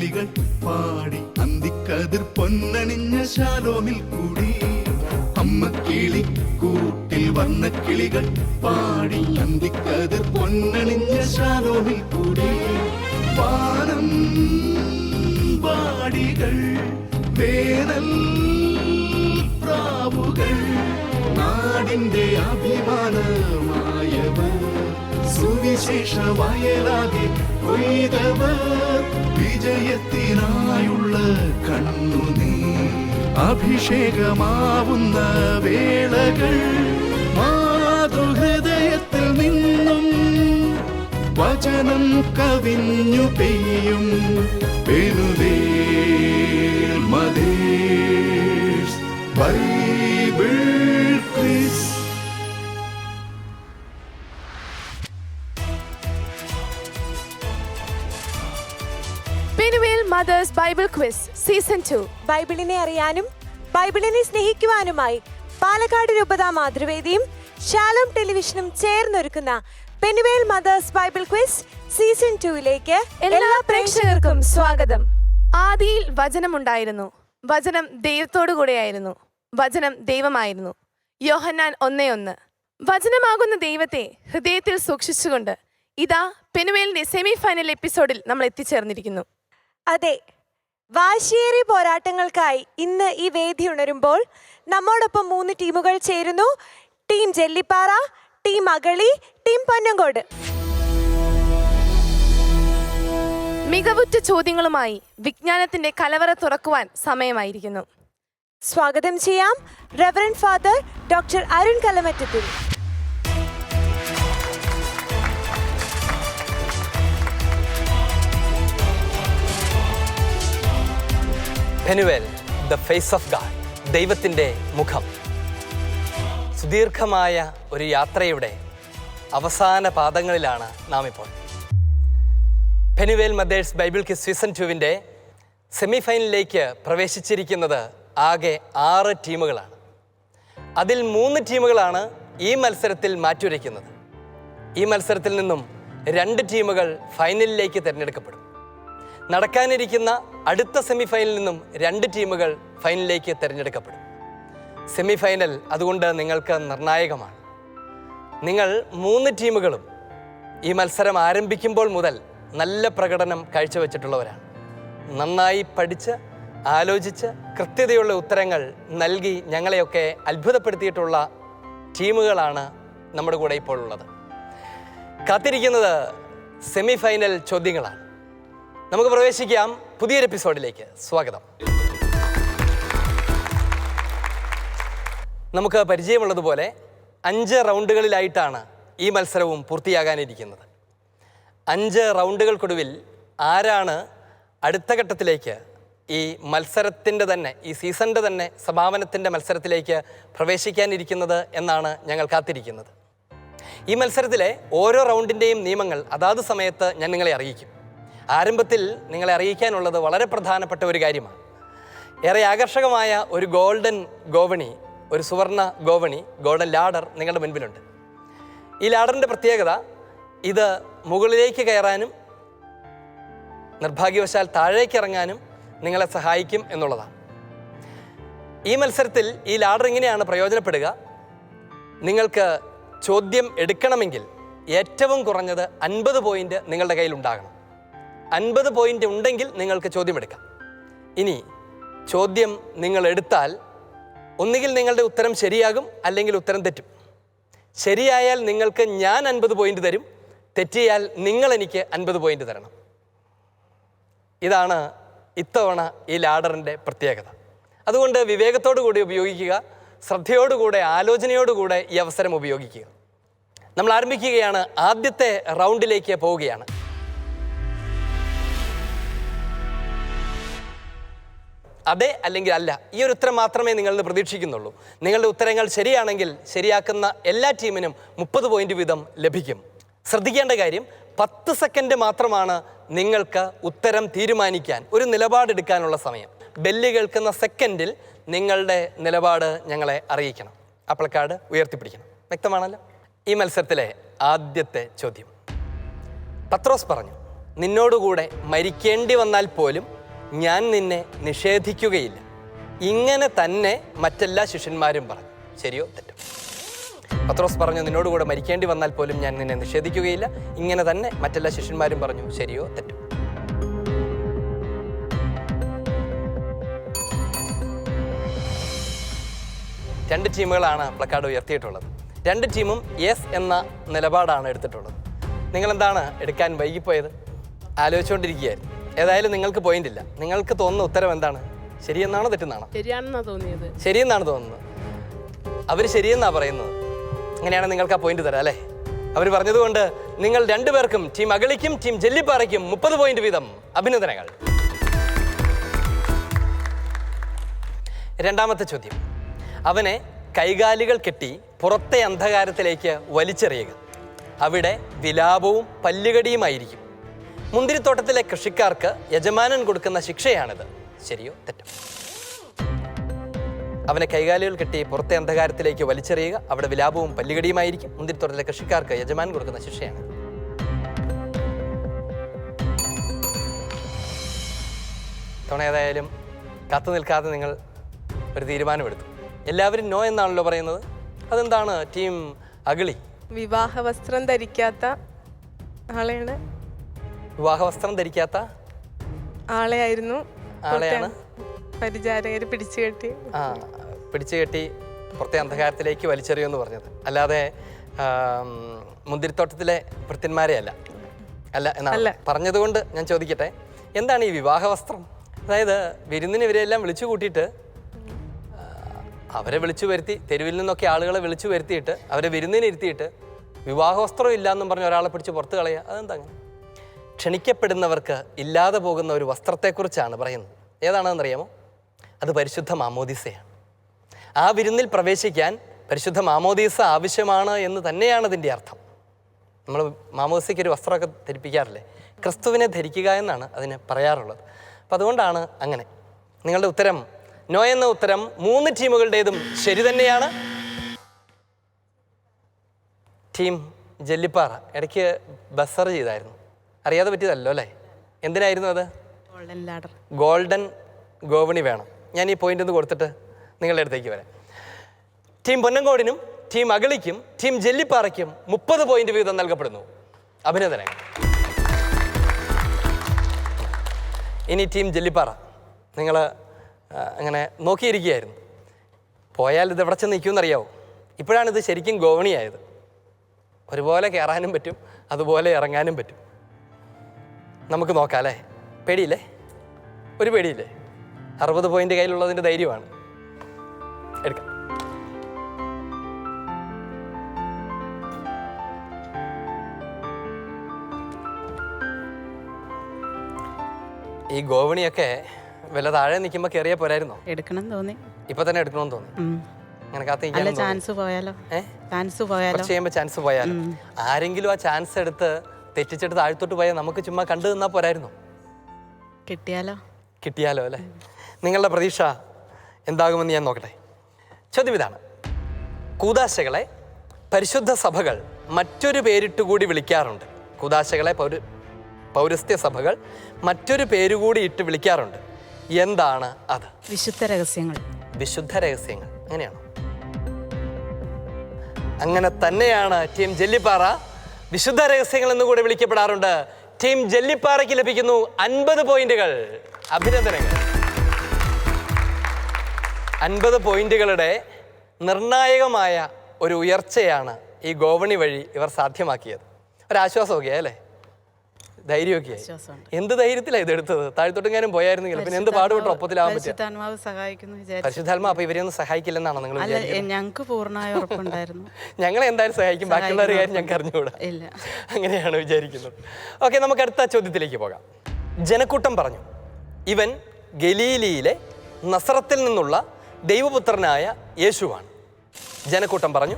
കിളികൾ പാടി അന്തിക്കതിർ പൊന്നണിഞ്ഞ ശാലോമിൽ കൂടി. അമ്മ കിളി കൂട്ടിൽ വന്ന കിളികൾ പാടി അന്തിക്കതിർ പൊന്നണിഞ്ഞ ശാലോമിൽ കൂടി. വാനം പാടികൾ വേനൽ പ്രാവുകൾ നാടിന്റെ അഭിമാനമായവർ സുവിശേഷ വയലാകെ കൊയ്തവർ വിജയത്തിനായുള്ള കണ്ണുനീർ അഭിഷേകമാവുന്ന വേളകൾ മാതൃഹൃദയത്തിൽ നിന്നും വചനം കവിഞ്ഞു പെയ്യും. Penuel mothers Bible quiz. Penuel mothers Bible quiz season 2. ബൈബിളിനെ അറിയാനും ബൈബിളിനെ സ്നേഹിക്കുവാനുമായി പാലക്കാട് രൂപത മാതൃവേദിയും ഷാലോം ടെലിവിഷനും ചേർന്നൊരുക്കുന്ന Penuel mothers Bible quiz season 2ലേക്ക് എല്ലാ പ്രേക്ഷകർക്കും സ്വാഗതം. ആദിയിൽ വചനമുണ്ടായിരുന്നു, വചനം ദൈവത്തോടു കൂടെയായിരുന്നു, വചനം ദൈവമായിരുന്നു. യോഹന്നാൻ 1:1. വചനമാകുന്ന ദൈവത്തെ ഹൃദയത്തിൽ സൂക്ഷിച്ചുകൊണ്ട് ഇതാ പെനുവേലിന്റെ സെമി ഫൈനൽ എപ്പിസോഡിൽ നമ്മൾ എത്തിച്ചേർന്നിരിക്കുന്നു. അതെ, വാശിയേറിയ പോരാട്ടങ്ങൾക്കായി ഇന്ന് ഈ വേദി ഉണരുമ്പോൾ നമ്മോടൊപ്പം 3 ടീമുകൾ ചേരുന്നു. Team Jellippara, team Agali, team Ponnankode. മികവുറ്റ ചോദ്യങ്ങളുമായി വിജ്ഞാനത്തിന്റെ കലവറ തുറക്കുവാൻ സമയമായിരിക്കുന്നു. സ്വാഗതം ചെയ്യാം റെവറൻഡ് ഫാദർ ഡോക്ടർ അരുൺ കലമറ്റത്തിൽ. Penuel, the face of God, ദൈവത്തിൻ്റെ മുഖം. സുദീർഘമായ ഒരു യാത്രയുടെ അവസാന പാദങ്ങളിലാണ് നാം ഇപ്പോൾ. Penuel mothers Bible quiz season 2വിൻ്റെ സെമി ഫൈനലിലേക്ക് പ്രവേശിച്ചിരിക്കുന്നത് ആകെ 6 ടീമുകളാണ്. അതിൽ 3 ടീമുകളാണ് ഈ മത്സരത്തിൽ മാറ്റുരയ്ക്കുന്നത്. ഈ മത്സരത്തിൽ നിന്നും 2 ടീമുകൾ ഫൈനലിലേക്ക് തിരഞ്ഞെടുക്കപ്പെടും. നടക്കാനിരിക്കുന്ന അടുത്ത സെമി ഫൈനലിൽ നിന്നും 2 ടീമുകൾ ഫൈനലിലേക്ക് തിരഞ്ഞെടുക്കപ്പെടും. സെമി ഫൈനൽ അതുകൊണ്ട് നിങ്ങൾക്ക് നിർണായകമാണ്. നിങ്ങൾ 3 ടീമുകളും ഈ മത്സരം ആരംഭിക്കുമ്പോൾ മുതൽ നല്ല പ്രകടനം കാഴ്ചവെച്ചിട്ടുള്ളവരാണ്. നന്നായി പഠിച്ച് ആലോചിച്ച് കൃത്യതയുള്ള ഉത്തരങ്ങൾ നൽകി ഞങ്ങളെയൊക്കെ അത്ഭുതപ്പെടുത്തിയിട്ടുള്ള ടീമുകളാണ് നമ്മുടെ കൂടെ ഇപ്പോൾ ഉള്ളത്. കാത്തിരിക്കുന്നത് സെമി ഫൈനൽ ചോദ്യങ്ങളാണ്. നമുക്ക് പ്രവേശിക്കാം പുതിയൊരു എപ്പിസോഡിലേക്ക്. സ്വാഗതം. നമുക്ക് പരിചയമുള്ളതുപോലെ 5 റൗണ്ടുകളിലായിട്ടാണ് ഈ മത്സരവും പൂർത്തിയാകാനിരിക്കുന്നത്. 5 റൗണ്ടുകൾക്കൊടുവിൽ ആരാണ് അടുത്ത ഘട്ടത്തിലേക്ക്, ഈ മത്സരത്തിൻ്റെ തന്നെ, ഈ സീസണിൻ്റെ തന്നെ സമാപനത്തിൻ്റെ മത്സരത്തിലേക്ക് പ്രവേശിക്കാനിരിക്കുന്നത് എന്നാണ് ഞങ്ങൾ കാത്തിരിക്കുന്നത്. ഈ മത്സരത്തിലെ ഓരോ റൗണ്ടിൻ്റെയും നിയമങ്ങൾ അതാത് സമയത്ത് ഞാൻ നിങ്ങളെ അറിയിക്കും. ആരംഭത്തിൽ നിങ്ങളെ അറിയിക്കാനുള്ളത് വളരെ പ്രധാനപ്പെട്ട ഒരു കാര്യമാണ്. ഏറെ ആകർഷകമായ ഒരു ഗോൾഡൻ ഗോവണി, ഒരു സുവർണ ഗോവണി, ഗോൾഡൻ ലാഡർ നിങ്ങളുടെ മുൻപിലുണ്ട്. ഈ ലാഡറിൻ്റെ പ്രത്യേകത ഇത് മുകളിലേക്ക് കയറാനും നിർഭാഗ്യവശാൽ താഴേക്ക് ഇറങ്ങാനും നിങ്ങളെ സഹായിക്കും എന്നുള്ളതാണ്. ഈ മത്സരത്തിൽ ഈ ലാഡർ ഇങ്ങനെയാണ് പ്രയോജനപ്പെടുക. നിങ്ങൾക്ക് ചോദ്യം എടുക്കണമെങ്കിൽ ഏറ്റവും കുറഞ്ഞത് 50 പോയിന്റ് നിങ്ങളുടെ കയ്യിലുണ്ടാകണം. 50 പോയിന്റ് ഉണ്ടെങ്കിൽ നിങ്ങൾക്ക് ചോദ്യം എടുക്കാം. ഇനി ചോദ്യം നിങ്ങൾ എടുത്താൽ ഒന്നുകിൽ നിങ്ങളുടെ ഉത്തരം ശരിയാകും, അല്ലെങ്കിൽ ഉത്തരം തെറ്റും. ശരിയായാൽ നിങ്ങൾക്ക് ഞാൻ 50 പോയിന്റ് തരും, തെറ്റിയാൽ നിങ്ങൾ എനിക്ക് 50 പോയിന്റ് തരണം. ഇതാണ് ഇത്തവണ ഈ ലാഡറിൻ്റെ പ്രത്യേകത. അതുകൊണ്ട് വിവേകത്തോടു കൂടി ഉപയോഗിക്കുക, ശ്രദ്ധയോടുകൂടെ ആലോചനയോടുകൂടെ ഈ അവസരം ഉപയോഗിക്കുക. നമ്മൾ ആരംഭിക്കുകയാണ്. ആദ്യത്തെ റൗണ്ടിലേക്ക് പോവുകയാണ്. അതെ അല്ലെങ്കിൽ അല്ല, ഈ ഒരു ഉത്തരം മാത്രമേ നിങ്ങളിൽ പ്രതീക്ഷിക്കുന്നുള്ളൂ. നിങ്ങളുടെ ഉത്തരങ്ങൾ ശരിയാണെങ്കിൽ ശരിയാക്കുന്ന എല്ലാ ടീമിനും 30 പോയിന്റ് വീതം ലഭിക്കും. ശ്രദ്ധിക്കേണ്ട കാര്യം, 10 സെക്കൻഡ് മാത്രമാണ് നിങ്ങൾക്ക് ഉത്തരം തീരുമാനിക്കാൻ, ഒരു നിലപാടെടുക്കാനുള്ള സമയം. ബെല്ല് കേൾക്കുന്ന സെക്കൻഡിൽ നിങ്ങളുടെ നിലപാട് ഞങ്ങളെ അറിയിക്കണം. ആ പ്ലക്കാർഡ് ഉയർത്തിപ്പിടിക്കണം. വ്യക്തമാണല്ലോ? ഈ മത്സരത്തിലെ ആദ്യത്തെ ചോദ്യം. പത്രോസ് പറഞ്ഞു, നിന്നോടുകൂടെ മരിക്കേണ്ടി വന്നാൽ പോലും ഞാൻ നിന്നെ നിഷേധിക്കുകയില്ല. ഇങ്ങനെ തന്നെ മറ്റെല്ലാ ശിഷ്യന്മാരും പറഞ്ഞു. ശരിയോ തെറ്റോ? പത്രോസ് പറഞ്ഞു, നിന്നോട് കൂടെ മരിക്കേണ്ടി വന്നാൽ പോലും ഞാൻ നിന്നെ നിഷേധിക്കുകയില്ല. ഇങ്ങനെ തന്നെ മറ്റെല്ലാ ശിഷ്യന്മാരും പറഞ്ഞു. ശരിയോ തെറ്റോ? രണ്ട് ടീമുകളാണ് പ്ലക്കാർഡ് ഉയർത്തിയിട്ടുള്ളത്. രണ്ട് ടീമും യെസ് എന്ന നിലപാടാണ് എടുത്തിട്ടുള്ളത്. നിങ്ങളെന്താണ് എടുക്കാൻ വൈകിപ്പോയത്? ആലോചിച്ചുകൊണ്ടിരിക്കുകയായിരുന്നു. ഏതായാലും നിങ്ങൾക്ക് പോയിന്റ് ഇല്ല. നിങ്ങൾക്ക് തോന്നുന്ന ഉത്തരം എന്താണ്? ശരിയെന്നാണോ തെറ്റെന്നാണോ? ശരിയാണെന്നാ തോന്നിയത്. ശരിയെന്നാണ് തോന്നുന്നത്. അവർ ശരിയെന്നാണ് പറയുന്നത്. അങ്ങനെയാണ് നിങ്ങൾക്ക് ആ പോയിന്റ് തരാം അല്ലേ? അവർ പറഞ്ഞതുകൊണ്ട് നിങ്ങൾ രണ്ടുപേർക്കും, ടീം അഗളിക്കും ടീം ജെല്ലിപ്പാറയ്ക്കും 30 പോയിന്റ് വീതം. അഭിനന്ദനങ്ങൾ. രണ്ടാമത്തെ ചോദ്യം. അവനെ കൈകാലുകൾ കെട്ടി പുറത്തെ അന്ധകാരത്തിലേക്ക് വലിച്ചെറിയുക. അവിടെ വിലാപവും പല്ലുകടിയുമായിരിക്കും. മുന്തിരിത്തോട്ടത്തിലെ കൃഷിക്കാർക്ക് യജമാനൻ കൊടുക്കുന്ന ശിക്ഷയാണിത്. ശരിയോ തെറ്റോ? അവനെ കൈകാലുകൾ കെട്ടി പുറത്തെ അന്ധകാരത്തിലേക്ക് വലിച്ചെറിയുക. അവിടെ വിലാപവും പല്ലുകടിയുമായിരിക്കും. മുന്തിരിത്തോട്ടത്തിലെ കൃഷിക്കാർക്ക് യജമാനൻ കൊടുക്കുന്ന ശിക്ഷയാണ്. തവണ ഏതായാലും കാത്തു നിൽക്കാതെ നിങ്ങൾ ഒരു തീരുമാനമെടുത്തു. എല്ലാവരും നോ എന്നാണല്ലോ പറയുന്നത്. അതെന്താണ് ടീം അഗളി? വിവാഹ വസ്ത്രം ധരിക്കാത്ത ആളെയാണ്. വിവാഹവസ്ത്രം ധരിക്കാത്ത ആളെയായിരുന്നു ആളെയാണ് പരിചാരകര് പിടിച്ചു കെട്ടി പിടിച്ചു കെട്ടി പുറത്തെ അന്ധകാരത്തിലേക്ക് വലിച്ചെറിയുമെന്ന് പറഞ്ഞത്. അല്ലാതെ മുന്തിരിത്തോട്ടത്തിലെ ഭൃത്യന്മാരെ അല്ല എന്നാണ് പറഞ്ഞതുകൊണ്ട് ഞാൻ ചോദിക്കട്ടെ, എന്താണ് ഈ വിവാഹവസ്ത്രം? അതായത് വിരുന്നിന് ഇവരെല്ലാം വിളിച്ചു കൂട്ടിയിട്ട് അവരെ വിളിച്ചു വരുത്തി, തെരുവിൽ നിന്നൊക്കെ ആളുകളെ വിളിച്ചു വരുത്തിയിട്ട് അവരെ വിരുന്നിന് ഇരുത്തിയിട്ട് വിവാഹവസ്ത്രം ഇല്ലയെന്നും പറഞ്ഞ് ഒരാളെ പിടിച്ച് പുറത്ത് കളയുക. അതെന്താ അങ്ങനെ? ക്ഷണിക്കപ്പെടുന്നവർക്ക് ഇല്ലാതെ പോകുന്ന ഒരു വസ്ത്രത്തെക്കുറിച്ചാണ് പറയുന്നത്. ഏതാണെന്നറിയാമോ? അത് പരിശുദ്ധ മാമോദീസയാണ്. ആ വിരുന്നിൽ പ്രവേശിക്കാൻ പരിശുദ്ധ മാമോദീസ ആവശ്യമാണ് എന്ന് തന്നെയാണ് അതിൻ്റെ അർത്ഥം. നമ്മൾ മാമോദീസയ്ക്ക് ഒരു വസ്ത്രമൊക്കെ ധരിപ്പിക്കാറില്ലേ? ക്രിസ്തുവിനെ ധരിക്കുക എന്നാണ് അതിന് പറയാറുള്ളത്. അപ്പം അതുകൊണ്ടാണ് അങ്ങനെ. നിങ്ങളുടെ ഉത്തരം നോ എന്ന ഉത്തരം 3 ടീമുകളുടേതും ശരി തന്നെയാണ്. ടീം ജെല്ലിപ്പാറ ഇടയ്ക്ക് ബസർ ചെയ്തായിരുന്നു. അറിയാതെ പറ്റിയതല്ലോ അല്ലേ? എന്തിനായിരുന്നു അത്? ഗോൾഡൻ ഗോവണി വേണം. ഞാൻ ഈ പോയിന്റ് ഒന്ന് കൊടുത്തിട്ട് നിങ്ങളുടെ അടുത്തേക്ക് വരാം. ടീം പൊന്നങ്കോടിനും ടീം അഗളിക്കും ടീം ജെല്ലിപ്പാറയ്ക്കും 30 പോയിന്റ് വീതം നൽകപ്പെടുന്നു. അഭിനന്ദനങ്ങൾ. ഇനി ടീം ജെല്ലിപ്പാറ, നിങ്ങൾ അങ്ങനെ നോക്കിയിരിക്കുകയായിരുന്നു. പോയാൽ ഇത് എവിടെ ചെന്ന് നിൽക്കുമെന്നറിയാവോ? ഇപ്പോഴാണ് ഇത് ശരിക്കും ഗോവണിയായത്. ഒരുപോലെ കയറാനും പറ്റും, അതുപോലെ ഇറങ്ങാനും പറ്റും. നമുക്ക് നോക്കാം അല്ലേ? പേടിയില്ലേ? ഒരു പേടിയില്ലേ? 60 പോയിന്റ് കയ്യിലുള്ളതിൻ്റെ ധൈര്യമാണ്. എടുക്കാം. ഈ ഗോവണിയൊക്കെ വല്ല താഴെ നിൽക്കുമ്പോൾ കയറിയാ പോരായിരുന്നോ? എടുക്കണം തോന്നി. ഇപ്പൊ തന്നെ എടുക്കണമെന്ന് തോന്നി. അങ്ങനെ കാത്തിരിക്കാൻ ചാൻസ് പോയാലോ? കുറച്ച് ചെയ്യുമ്പോൾ ചാൻസ് പോയാലോ? ആരെങ്കിലും ആ ചാൻസ് എടുത്ത് തെറ്റിച്ചെടുത്ത് താഴ്ത്തോട്ട് പോയാൽ നമുക്ക് ചുമ്മാ കണ്ടു നിന്നാ പോരായിരുന്നോ? കിട്ടിയാലോ അല്ലേ? നിങ്ങളുടെ പ്രതീക്ഷ എന്താകുമെന്ന് ഞാൻ നോക്കട്ടെ. ചോദ്യം ഇതാണ്. കൂദാശകളെ പരിശുദ്ധ സഭകൾ മറ്റൊരു പേരിട്ടുകൂടി വിളിക്കാറുണ്ട്. കൂദാശകളെ പൗരസ്ത്യ സഭകൾ മറ്റൊരു പേരുകൂടി ഇട്ട് വിളിക്കാറുണ്ട്. എന്താണ് അത്? വിശുദ്ധ രഹസ്യങ്ങൾ. വിശുദ്ധ രഹസ്യങ്ങൾ. അങ്ങനെയാണോ? അങ്ങനെ തന്നെയാണ്. ടീം ജെല്ലിപ്പാറ വിശുദ്ധ രഹസ്യങ്ങൾ എന്നുകൂടെ വിളിക്കപ്പെടാറുണ്ട്. ടീം ജെല്ലിപ്പാറയ്ക്ക് ലഭിക്കുന്നു 50 പോയിന്റുകൾ. അഭിനന്ദനങ്ങൾ. 50 പോയിന്റുകളുടെ നിർണായകമായ ഒരു ഉയർച്ചയാണ് ഈ ഗോവണി വഴി ഇവർ സാധ്യമാക്കിയത്. ഒരാശ്വാസമൊക്കെ അല്ലേ? ധൈര്യമൊക്കെ. എന്ത് ധൈര്യത്തിലാണ് ഇതെടുത്തത്? താഴ്ത്തോട്ടെങ്ങാനും പോയായിരുന്നെങ്കിൽ പിന്നെ എന്ത് പാടുപെട്ടോ ഒപ്പത്തിലാവാൻ പറ്റും. പരിശുദ്ധാത്മാ അപ്പൊ ഇവരെയൊന്നും സഹായിക്കില്ലെന്നാണോ നിങ്ങൾ വിചാരിക്കുന്നത്? ഞങ്ങൾക്ക് പൂർണ്ണമായ ഉറപ്പുണ്ടായിരുന്നു. ഞങ്ങളെ എന്തായാലും സഹായിക്കും. ബാക്കിയുള്ളവരുടെ കാര്യം ഞങ്ങൾക്ക് അറിഞ്ഞുകൂടാ. അങ്ങനെയാണ് വിചാരിക്കുന്നത്. ഓക്കെ, നമുക്ക് അടുത്ത ചോദ്യത്തിലേക്ക് പോകാം. ജനക്കൂട്ടം പറഞ്ഞു, ഇവൻ ഗലീലിയിലെ നസറത്തിൽ നിന്നുള്ള ദൈവപുത്രനായ യേശുവാണ്. ജനക്കൂട്ടം പറഞ്ഞു,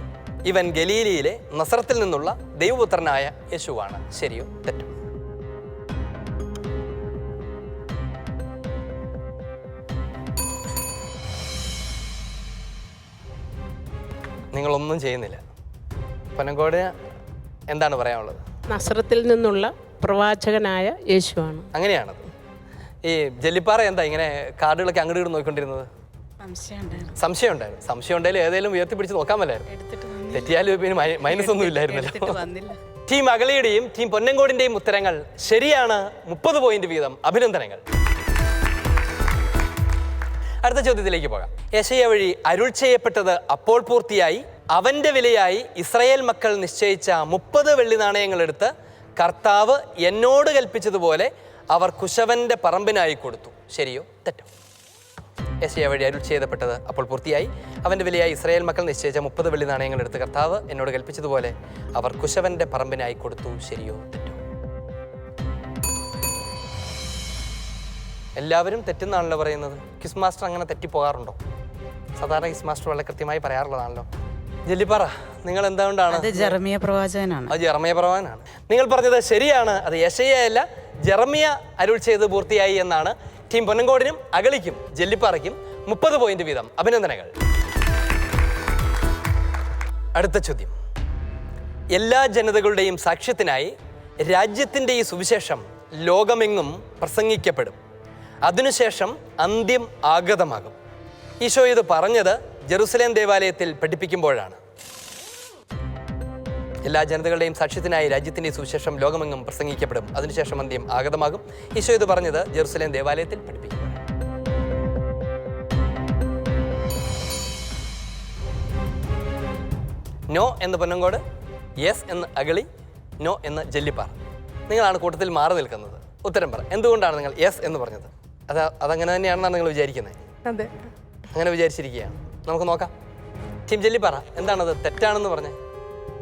ഇവൻ ഗലീലിയിലെ നസറത്തിൽ നിന്നുള്ള ദൈവപുത്രനായ യേശുവാണ്. ശരിയോ തെറ്റോ? നിങ്ങളൊന്നും ചെയ്യുന്നില്ല. പൊന്നങ്കോട് എന്താണ് പറയാനുള്ളത്? നസറത്തിൽ നിന്നുള്ള പ്രവാചകനായ യേശുവാണ്. അങ്ങനെയാണത്. ഈ ജെല്ലിപ്പാറ എന്താ ഇങ്ങനെ കാർഡുകളൊക്കെ അങ്ങോട്ട് ഇങ്ങോട്ട് നോക്കിക്കൊണ്ടിരുന്നത്? സംശയം ഉണ്ടായിരുന്നു. സംശയം ഉണ്ടായാലും ഏതെങ്കിലും ഉയർത്തിപ്പിടിച്ച് നോക്കാൻ മേലായിരുന്നു. എടുത്തിട്ട് വന്നില്ല. തെറ്റിയാലും പിന്നെ മൈനസ് ഒന്നും ഇല്ലായിരുന്നല്ലോ. എടുത്തിട്ട് വന്നില്ല. ടീം അഗളിയുടെയും ടീം പൊന്നങ്കോടിന്റെയും ഉത്തരങ്ങൾ ശരിയാണ്. 30 പോയിന്റ് വീതം. അഭിനന്ദനങ്ങൾ. അടുത്ത ചോദ്യത്തിലേക്ക് പോകാം. യെശയ്യാ വഴി അരുൾ ചെയ്യപ്പെട്ടത് അപ്പോൾ പൂർത്തിയായി. അവന്റെ വിലയായി ഇസ്രായേൽ മക്കൾ നിശ്ചയിച്ച 30 വെള്ളി നാണയങ്ങൾ എടുത്ത് കർത്താവ് എന്നോട് കൽപ്പിച്ചതുപോലെ അവർ കുശവന്റെ പറമ്പിനായി കൊടുത്തു. ശരിയോ തെറ്റോ? യെശയ്യാ വഴി അരുൾ ചെയ്യപ്പെട്ടത് അപ്പോൾ പൂർത്തിയായി. അവന്റെ വിലയായി ഇസ്രായേൽ മക്കൾ നിശ്ചയിച്ച 30 വെള്ളി നാണയങ്ങൾ എടുത്ത് കർത്താവ് എന്നോട് കൽപ്പിച്ചതുപോലെ അവർ കുശവന്റെ പറമ്പിനായി കൊടുത്തു. ശരിയോ തെറ്റോ? എല്ലാവരും തെറ്റെന്നാണല്ലോ പറയുന്നത്. ക്വിസ് മാസ്റ്റർ അങ്ങനെ തെറ്റിപ്പോകാറുണ്ടോ? സാധാരണ ക്വിസ് മാസ്റ്റർ വളരെ കൃത്യമായി പറയാറുള്ളതാണല്ലോ. ജെല്ലിപ്പാറ, നിങ്ങൾ എന്തുകൊണ്ടാണ്? അത് ജെറമിയ പ്രവാചകനാണ്. അത് ജെറമിയ പ്രവാചകനാണ്. നിങ്ങൾ പറഞ്ഞത് ശരിയാണ്. അത് യെശയ്യായല്ല, ജെറമിയ അരുൾ ചെയ്ത് പൂർത്തിയായി എന്നാണ്. ടീം പൊന്നങ്കോടിനും അഗളിക്കും ജെല്ലിപ്പാറയ്ക്കും 30 പോയിന്റ് വീതം. അഭിനന്ദനങ്ങൾ. അടുത്ത ചോദ്യം. എല്ലാ ജനതകളുടെയും സാക്ഷ്യത്തിനായി രാജ്യത്തിൻ്റെ ഈ സുവിശേഷം ലോകമെങ്ങും പ്രസംഗിക്കപ്പെടും. അതിനുശേഷം അന്ത്യം ആഗതമാകും. ഈശോ ഇത് പറഞ്ഞത് ജെറുസലേം ദേവാലയത്തിൽ പഠിപ്പിക്കുമ്പോഴാണ്. എല്ലാ ജനതകളുടെയും സാക്ഷ്യത്തിനായി രാജ്യത്തിൻ്റെ സുവിശേഷം ലോകമെങ്ങും പ്രസംഗിക്കപ്പെടും. അതിനുശേഷം അന്ത്യം ആഗതമാകും. ഈശോ ഇത് പറഞ്ഞത് ജെറുസലേം ദേവാലയത്തിൽ പഠിപ്പിക്കും. നോ എന്ന് പൊന്നങ്കോട്, യെസ് എന്ന് അഗളി, നോ എന്ന് ജെല്ലിപ്പാറ. നിങ്ങളാണ് കൂട്ടത്തിൽ മാറി നിൽക്കുന്നത്. ഉത്തരം പറ. എന്തുകൊണ്ടാണ് നിങ്ങൾ യെസ് എന്ന് പറഞ്ഞത്? അതങ്ങനെ തന്നെയാണെന്നാണ് നിങ്ങൾ വിചാരിക്കുന്നത്? അതെ, അങ്ങനെ വിചാരിച്ചിരിക്കുകയാണ്. നമുക്ക് നോക്കാം. ടീം ജെല്ലിപ്പാറ, എന്താണത് തെറ്റാണെന്ന് പറഞ്ഞത്?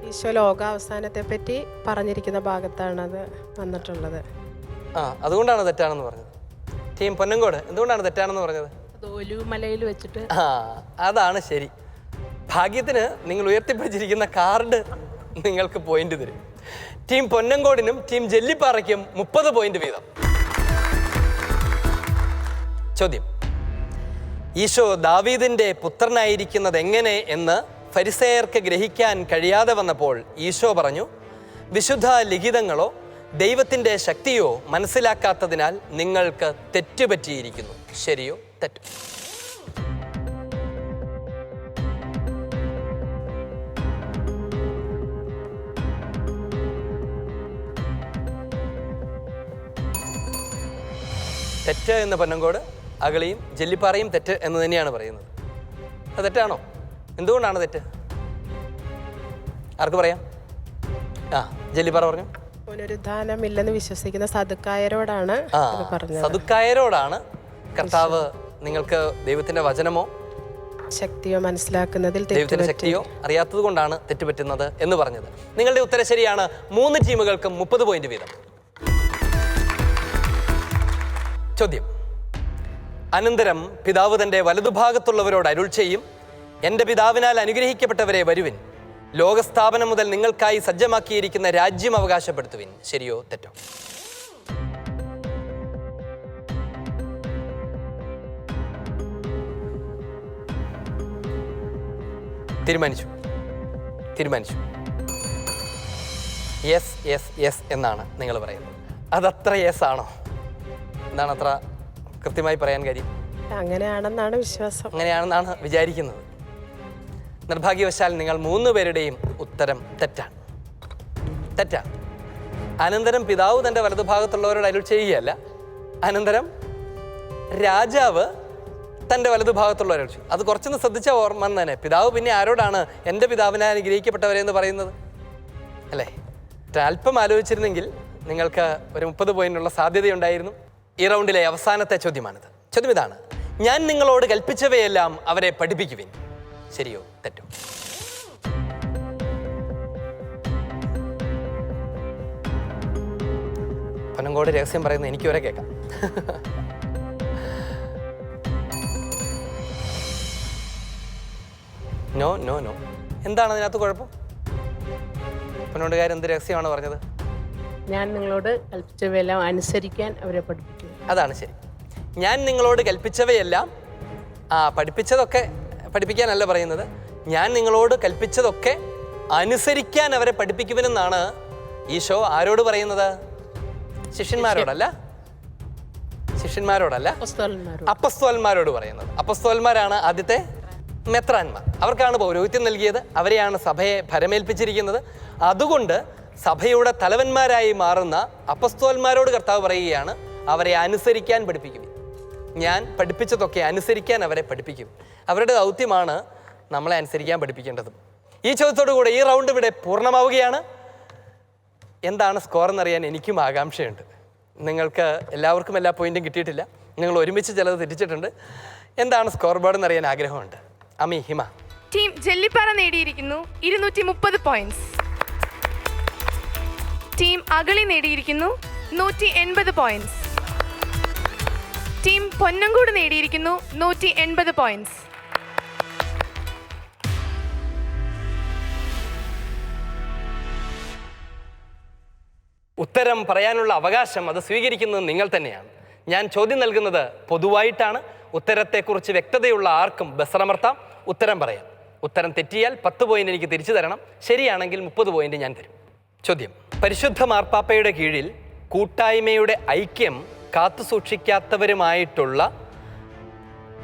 ഈശോ ലോകാവസാനത്തെ പറ്റി പറഞ്ഞിരിക്കുന്ന ഭാഗത്താണത് വന്നിട്ടുള്ളത്. അതുകൊണ്ടാണ് തെറ്റാണെന്ന് പറഞ്ഞത്. ടീം പൊന്നങ്കോട്, എന്തുകൊണ്ടാണ് തെറ്റാണെന്ന് പറഞ്ഞത്? ഒലുമലയിൽ വെച്ചിട്ട്. അതാണ് ശരി. ഭാഗ്യത്തിന് നിങ്ങൾ ഉയർത്തിപ്പിടിച്ചിരിക്കുന്ന കാർഡ് നിങ്ങൾക്ക് പോയിന്റ് തരും. ടീം പൊന്നങ്കോടിനും ടീം ജെല്ലിപ്പാറയ്ക്കും 30 പോയിന്റ് വീതം. ചോദ്യം. ഈശോ ദാവീദിന്റെ പുത്രനായിരിക്കുന്നത് എങ്ങനെ എന്ന് ഫരിസേയർക്ക് ഗ്രഹിക്കാൻ കഴിയാതെ വന്നപ്പോൾ ഈശോ പറഞ്ഞു, വിശുദ്ധ ലിഖിതങ്ങളോ ദൈവത്തിൻ്റെ ശക്തിയോ മനസ്സിലാക്കാത്തതിനാൽ നിങ്ങൾക്ക് തെറ്റുപറ്റിയിരിക്കുന്നു. ശരിയോ തെറ്റോ? തെറ്റ് എന്ന് പൊന്നങ്കോട് അഗളിയും ജെല്ലിപ്പാറയും തെറ്റ് എന്ന് തന്നെയാണ് പറയുന്നത്. അത് തെറ്റാണോ? എന്തുകൊണ്ടാണ് തെറ്റ്? ആർക്ക് പറയാം? ജെല്ലിപ്പാറ പറഞ്ഞു. പുനരുദ്ധാനമില്ലെന്ന് വിശ്വസിക്കുന്ന സദുക്കായരോടാണ് പറഞ്ഞത്. സദുക്കായരോടാണ് കർത്താവ് നിങ്ങൾക്ക് ദൈവത്തിന്റെ വചനമോ ശക്തിയോ മനസ്സിലാക്കുന്നതിൽ ദൈവത്തിന്റെ ശക്തിയോ അറിയാത്തത് കൊണ്ടാണ് തെറ്റുപറ്റുന്നത് എന്ന് പറഞ്ഞത്. നിങ്ങളുടെ ഉത്തരം ശരിയാണ്. 3 ടീമുകൾക്കും 30 പോയിന്റ് വീതം. ചോദ്യം. അനന്തരം പിതാവ് തന്റെ വലതുഭാഗത്തുള്ളവരോട് അരുൾ ചെയ്യും, എൻ്റെ പിതാവിനാൽ അനുഗ്രഹിക്കപ്പെട്ടവരെ വരുവിൻ, ലോകസ്ഥാപനം മുതൽ നിങ്ങൾക്കായി സജ്ജമാക്കിയിരിക്കുന്ന രാജ്യം അവകാശപ്പെടുത്തുവിൻ. ശരിയോ തെറ്റോ? തീരുമാനിച്ചു. യെസ് യെസ് യെസ് എന്നാണ് നിങ്ങൾ പറയുന്നത്. അതത്ര യെസ് ആണോ? എന്താണ് അത്ര കൃത്യമായി പറയാൻ കാര്യം? അങ്ങനെയാണെന്നാണ് വിശ്വാസം. അങ്ങനെയാണെന്നാണ് വിചാരിക്കുന്നത്. നിർഭാഗ്യവശാൽ നിങ്ങൾ 3 പേരുടെയും ഉത്തരം തെറ്റാണ്. അനന്തരം പിതാവ് തൻ്റെ വലതുഭാഗത്തുള്ളവരോട് അരുൾ ചെയ്യുകയല്ല, അനന്തരം രാജാവ് തൻ്റെ വലതുഭാഗത്തുള്ളവരെ അരുൾ ചെയ്യും. അത് കുറച്ചൊന്ന് ശ്രദ്ധിച്ച ഓർമ്മ തന്നെ. പിതാവ് പിന്നെ ആരോടാണ് എൻ്റെ പിതാവിനെ അനുഗ്രഹിക്കപ്പെട്ടവരെ എന്ന് പറയുന്നത്? അല്ലേ? അല്പം ആലോചിച്ചിരുന്നെങ്കിൽ നിങ്ങൾക്ക് ഒരു 30 പോയിന്റുള്ള സാധ്യതയുണ്ടായിരുന്നു. ഈ റൗണ്ടിലെ അവസാനത്തെ ചോദ്യമാണിത്. ചോദ്യം ഇതാണ്. ഞാൻ നിങ്ങളോട് കൽപ്പിച്ചവയെല്ലാം അവരെ പഠിപ്പിക്കുവിൻ. ശരിയോ തെറ്റോ? പൊന്നങ്കോട് രഹസ്യം പറയുന്നത് എനിക്ക് വരെ കേൾക്കാം. No no no. എന്താണ് അതിനകത്ത് കുഴപ്പം? പൊന്നോടുകാർ എന്ത് രഹസ്യമാണ് പറഞ്ഞത്? ഞാൻ നിങ്ങളോട് കൽപ്പിച്ചവയെല്ലാം അനുസരിക്കാൻ അവരെ പഠിപ്പിക്കും. അതാണ് ശരി. ഞാൻ നിങ്ങളോട് കൽപ്പിച്ചവയെല്ലാം പഠിപ്പിച്ചതൊക്കെ പഠിപ്പിക്കാനല്ല പറയുന്നത്. ഞാൻ നിങ്ങളോട് കൽപ്പിച്ചതൊക്കെ അനുസരിക്കാൻ അവരെ പഠിപ്പിക്കുമെന്നാണ് ഈശോ ആരോട് പറയുന്നത്? ശിഷ്യന്മാരോടല്ല, ശിഷ്യന്മാരോടല്ല, അപ്പോസ്തലന്മാരോട്. അപ്പസ്തോലന്മാരോട് പറയുന്നത്. അപ്പസ്തോലന്മാരാണ് ആദ്യത്തെ മെത്രാന്മാർ. അവർക്കാണ് പൗരോഹിത്യം നൽകിയത്, അവരെയാണ് സഭയെ ഭരമേൽപ്പിച്ചിരിക്കുന്നത്. അതുകൊണ്ട് സഭയുടെ തലവന്മാരായി മാറുന്ന അപ്പസ്തോലന്മാരോട് കർത്താവ് പറയുകയാണ്, അവരെ അനുസരിക്കാൻ പഠിപ്പിക്കും. ഞാൻ പഠിപ്പിച്ചതൊക്കെ അനുസരിക്കാൻ അവരെ പഠിപ്പിക്കും. അവരുടെ ദൗത്യമാണ് നമ്മളെ അനുസരിക്കാൻ പഠിപ്പിക്കേണ്ടതും. ഈ ചോദ്യത്തോടു കൂടെ ഈ റൗണ്ട് ഇവിടെ പൂർണ്ണമാവുകയാണ്. എന്താണ് സ്കോർ എന്നറിയാൻ എനിക്കും ആകാംക്ഷയുണ്ട്. നിങ്ങൾക്ക് എല്ലാവർക്കും എല്ലാ പോയിന്റും കിട്ടിയിട്ടില്ല, നിങ്ങൾ ഒരുമിച്ച് ചിലത് തെറ്റിച്ചിട്ടുണ്ട്. എന്താണ് സ്കോർ ബോർഡ് എന്നറിയാൻ ആഗ്രഹമുണ്ട്. അമി, ഹിമ. ടീം ജെല്ലിപ്പാറ നേടിയിരിക്കുന്നു 230 പോയിന്റ്സ്. ടീം അഗളി നേടിയിരിക്കുന്നു 180 പോയിന്റ്സ്. ടീം പൊന്നങ്കോട് നേടിയിരിക്കുന്നു 180 പോയിന്റ്സ്. ഉത്തരം പറയാനുള്ള അവകാശം അത് സ്വീകരിക്കുന്നത് നിങ്ങൾ തന്നെയാണ്. ഞാൻ ചോദ്യം നൽകുന്നത് പൊതുവായിട്ടാണ്. ഉത്തരത്തെക്കുറിച്ച് വ്യക്തതയുള്ള ആർക്കും ബസറമർത്താം, ഉത്തരം പറയാം. ഉത്തരം തെറ്റിയാൽ 10 പോയിന്റ് എനിക്ക് തിരിച്ചു തരണം, ശരിയാണെങ്കിൽ 30 പോയിന്റ് ഞാൻ തരും. ചോദ്യം: പരിശുദ്ധ മാർപ്പാപ്പയുടെ കീഴിൽ കൂട്ടായ്മയുടെ ഐക്യം കാത്തുസൂക്ഷിക്കാത്തവരുമായിട്ടുള്ള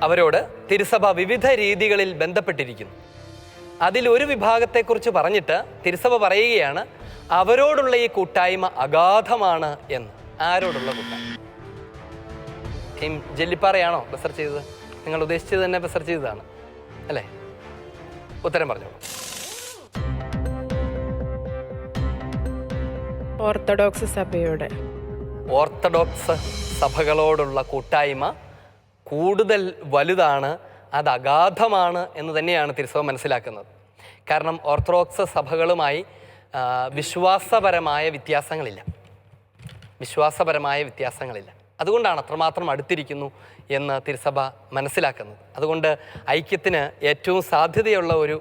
അവരോട് തിരുസഭ വിവിധ രീതികളിൽ ബന്ധപ്പെട്ടിരിക്കുന്നു. അതിലൊരു വിഭാഗത്തെക്കുറിച്ച് പറഞ്ഞിട്ട് തിരുസഭ പറയുകയാണ്, അവരോടുള്ള ഈ കൂട്ടായ്മ അഗാധമാണ് എന്ന്. ആരോടുള്ള കൂട്ടായ്മ? ടീം ജെല്ലിപ്പാറയാണോ ബസർ ചെയ്തത്? നിങ്ങൾ ഉദ്ദേശിച്ചത് തന്നെ ബസർ ചെയ്തതാണ് അല്ലേ? ഉത്തരം പറഞ്ഞോളൂ. ഓർത്തഡോക്സ് സഭയോട്. ഓർത്തഡോക്സ് സഭകളോടുള്ള കൂട്ടായ്മ കൂടുതൽ വലുതാണ്, അത് അഗാധമാണ് എന്ന് തന്നെയാണ് തിരുസഭ മനസ്സിലാക്കുന്നത്. കാരണം ഓർത്തഡോക്സ് സഭകളുമായി വിശ്വാസപരമായ വ്യത്യാസങ്ങളില്ല. അതുകൊണ്ടാണ് അത്രമാത്രം അടുത്തിരിക്കുന്നു എന്ന് തിരുസഭ മനസ്സിലാക്കുന്നത്. അതുകൊണ്ട് ഐക്യത്തിന് ഏറ്റവും സാധ്യതയുള്ള ഒരു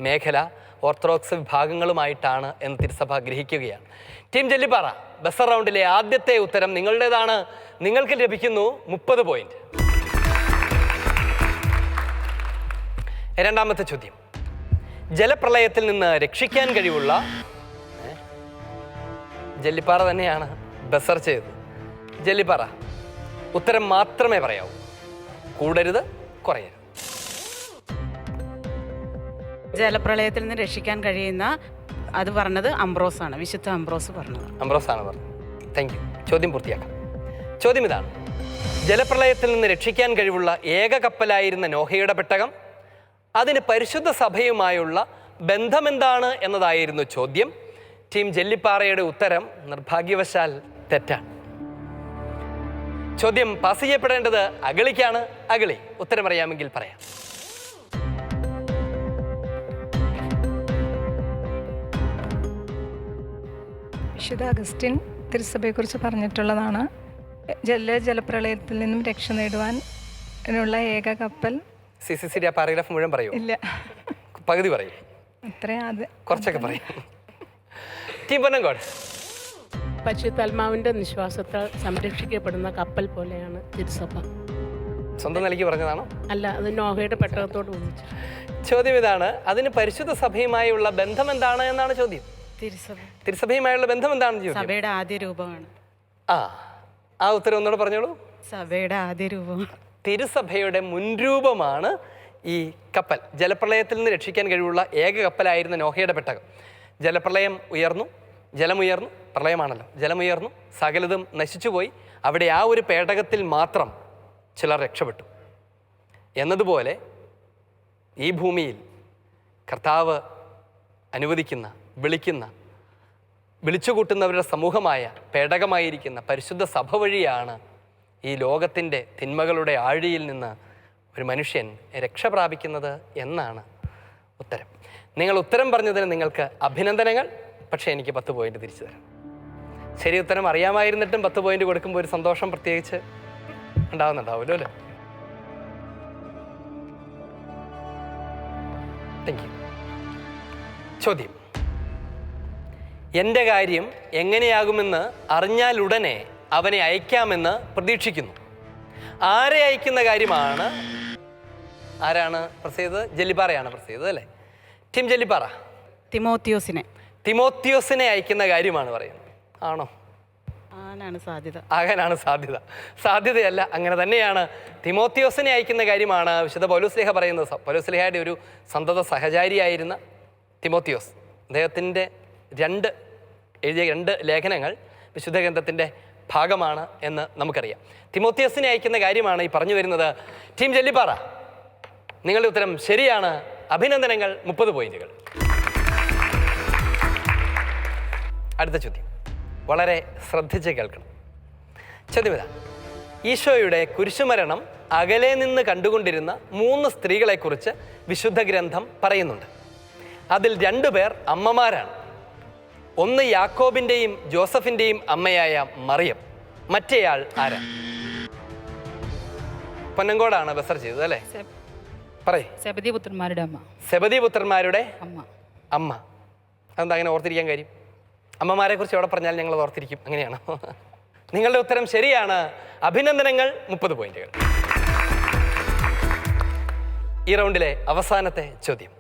മേഖല ഓർത്തഡോക്സ് വിഭാഗങ്ങളുമായിട്ടാണ് എന്ന് തിരുസഭ ഗ്രഹിക്കുകയാണ്. ടീം ജെല്ലിപ്പാറ, ബസർ റൗണ്ടിലെ ആദ്യത്തെ ഉത്തരം നിങ്ങളുടേതാണ്. നിങ്ങൾക്ക് ലഭിക്കുന്നു 30 പോയിന്റ്. രണ്ടാമത്തെ ചോദ്യം: ജലപ്രളയത്തിൽ നിന്ന് രക്ഷിക്കാൻ കഴിവുള്ള, ജെല്ലിപ്പാറ തന്നെയാണ് ബസർ ചെയ്തത്. ജെല്ലിപ്പാറ, ഉത്തരം മാത്രമേ പറയാവൂ, കൂടരുത്, കുറയരുത്. ജലപ്രളയത്തിൽ നിന്ന് രക്ഷിക്കാൻ കഴിയുന്ന അത് പറഞ്ഞത് അംബ്രോസാണ്, വിശുദ്ധ അംബ്രോസ് പറഞ്ഞത്. അംബ്രോസാണ് പറഞ്ഞത്. Thank you. ചോദ്യം പൂർത്തിയാക്കാം. ചോദ്യം ഇതാണ്: ജലപ്രളയത്തിൽ നിന്ന് രക്ഷിക്കാൻ കഴിവുള്ള ഏക കപ്പലായിരുന്ന നോഹയുടെ പെട്ടകം, അതിന് പരിശുദ്ധ സഭയുമായുള്ള ബന്ധമെന്താണ് എന്നതായിരുന്നു ചോദ്യം. ടീം ജെല്ലിപ്പാറയുടെ ഉത്തരം നിർഭാഗ്യവശാൽ തെറ്റാണ്. ചോദ്യം പാസ് ചെയ്യപ്പെടേണ്ടത് അഗളിക്കാണ്. അഗളി, ഉത്തരം അറിയാമെങ്കിൽ പറയാം. വിശുദ്ധ അഗസ്റ്റിൻ തിരുസഭയെക്കുറിച്ച് പറഞ്ഞിട്ടുള്ളതാണ്. ജലപ്രളയത്തിൽ നിന്നും രക്ഷ നേടുവാനുള്ള ഏക കപ്പൽ. CCC ആ പാരഗ്രാഫ് മുഴുവൻ പറയൂ? ഇല്ല, പകുതി പറയും. കുറച്ചൊക്കെ പറയും. ടീം പൊന്നങ്കോട്. പരിശുദ്ധാത്മാവിന്റെ നിശ്വാസത്താൽ സംരക്ഷിക്കപ്പെടുന്ന കപ്പൽ പോലെയാണ് തിരുസഭ. സ്വന്തം നിലയ്ക്ക് പറഞ്ഞതാണോ? അല്ല, അത് നോഹയുടെ പെട്ടകത്തോട് ഒന്നിച്ചു. ചോദ്യം ഇതാണ്: അതിന് പരിശുദ്ധ സഭയുമായുള്ള ബന്ധം എന്താണ് എന്നാണ് ചോദ്യം. തിരുസഭയുമായുള്ള ബന്ധം എന്താണെന്ന് ചോദ്യം. സഭയുടെ ആദ്യ രൂപമാണ്. ആ ഉത്തരം ഒന്നുകൂടെ പറഞ്ഞോളൂ. സഭയുടെ ആദ്യ രൂപം, തിരുസഭയുടെ മുൻരൂപമാണ് ഈ കപ്പൽ. ജലപ്രളയത്തിൽ നിന്ന് രക്ഷിക്കാൻ കഴിവുള്ള ഏക കപ്പലായിരുന്ന നോഹയുടെ പെട്ടകം. ജലപ്രളയം ഉയർന്നു, ജലമുയർന്നു, പ്രളയമാണല്ലോ, ജലമുയർന്നു, സകലതും നശിച്ചുപോയി. അവിടെ ആ ഒരു പേടകത്തിൽ മാത്രം ചിലർ രക്ഷപ്പെട്ടു. എന്നതുപോലെ ഈ ഭൂമിയിൽ കർത്താവ് അനുവദിക്കുന്ന, വിളിച്ചുകൂട്ടുന്നവരുടെ സമൂഹമായ പേടകമായിരിക്കുന്ന പരിശുദ്ധ സഭ വഴിയാണ് ഈ ലോകത്തിൻ്റെ തിന്മകളുടെ ആഴിയിൽ നിന്ന് ഒരു മനുഷ്യൻ രക്ഷ പ്രാപിക്കുന്നത് എന്നാണ് ഉത്തരം. നിങ്ങൾ ഉത്തരം പറഞ്ഞതിന് നിങ്ങൾക്ക് അഭിനന്ദനങ്ങൾ. പക്ഷേ എനിക്ക് 10 പോയിന്റ് തിരിച്ചു തരാം. ശരി ഉത്തരം അറിയാമായിരുന്നിട്ടും 10 പോയിന്റ് കൊടുക്കുമ്പോൾ ഒരു സന്തോഷം പ്രത്യേകിച്ച് ഉണ്ടാവുന്നുണ്ടാവുമല്ലോ അല്ലേ? Thank you. ചോദ്യം: എൻ്റെ കാര്യം എങ്ങനെയാകുമെന്ന് അറിഞ്ഞാലുടനെ അവനെ അയക്കാമെന്ന് പ്രതീക്ഷിക്കുന്നു. ആരെ അയക്കുന്ന കാര്യമാണ്? ആരാണ് പ്രസ് ചെയ്തത്? ജെല്ലിപ്പാറയാണ് പ്രസ് ചെയ്തത് അല്ലേ? ടീം ജെല്ലിപ്പാറ. തിമോത്തിയോസിനെ അയക്കുന്ന കാര്യമാണ് പറയുന്നത്. ആണോ? ആനാണ് സാധ്യത. ആകാനാണ് സാധ്യത. സാധ്യതയല്ല, അങ്ങനെ തന്നെയാണ്. തിമോത്തിയോസിനെ അയക്കുന്ന കാര്യമാണ് വിശുദ്ധ പൗലോസ്ലീഹ പറയുന്നത്. പൗലോസ്ലീഹയുടെ ഒരു സന്തത സഹചാരിയായിരുന്ന തിമോത്തിയോസ്, അദ്ദേഹത്തിൻ്റെ എഴുതിയ രണ്ട് ലേഖനങ്ങൾ വിശുദ്ധ ഗ്രന്ഥത്തിൻ്റെ ഭാഗമാണ് എന്ന് നമുക്കറിയാം. തിമോത്തിയോസിനെ അയക്കുന്ന കാര്യമാണ് ഈ പറഞ്ഞു വരുന്നത്. ടീം ജെല്ലിപ്പാറ, നിങ്ങളുടെ ഉത്തരം ശരിയാണ്. അഭിനന്ദനങ്ങൾ, 30 പോയിന്റുകൾ. അടുത്ത ചോദ്യം വളരെ ശ്രദ്ധിച്ച് കേൾക്കണം. ചോദ്യം ഇതാ: ഈശോയുടെ കുരിശുമരണം അകലെ നിന്ന് കണ്ടുകൊണ്ടിരുന്ന 3 സ്ത്രീകളെക്കുറിച്ച് വിശുദ്ധ ഗ്രന്ഥം പറയുന്നുണ്ട്. അതിൽ 2 പേർ അമ്മമാരാണ്. ഒന്ന് യാക്കോബിൻ്റെയും ജോസഫിൻ്റെയും അമ്മയായ മറിയം, മറ്റേയാൾ ആരാ? പൊന്നങ്കോടാണ് ബസർ ചെയ്തത് അല്ലേ? പറയേ. സെബദി പുത്രന്മാരുടെ അമ്മ. സെബദി പുത്രന്മാരുടെ അമ്മ. അമ്മ. അതെന്താ അങ്ങനെ ഓർത്തിരിക്കാൻ കാര്യം? അമ്മമാരെ കുറിച്ച് എവിടെ പറഞ്ഞാൽ ഞങ്ങൾ ഓർത്തിരിക്കും, അങ്ങനെയാണോ? നിങ്ങളുടെ ഉത്തരം ശരിയാണ്. അഭിനന്ദനങ്ങൾ, 30 പോയിന്റുകൾ. ഈ റൗണ്ടിലെ അവസാനത്തെ ചോദ്യം.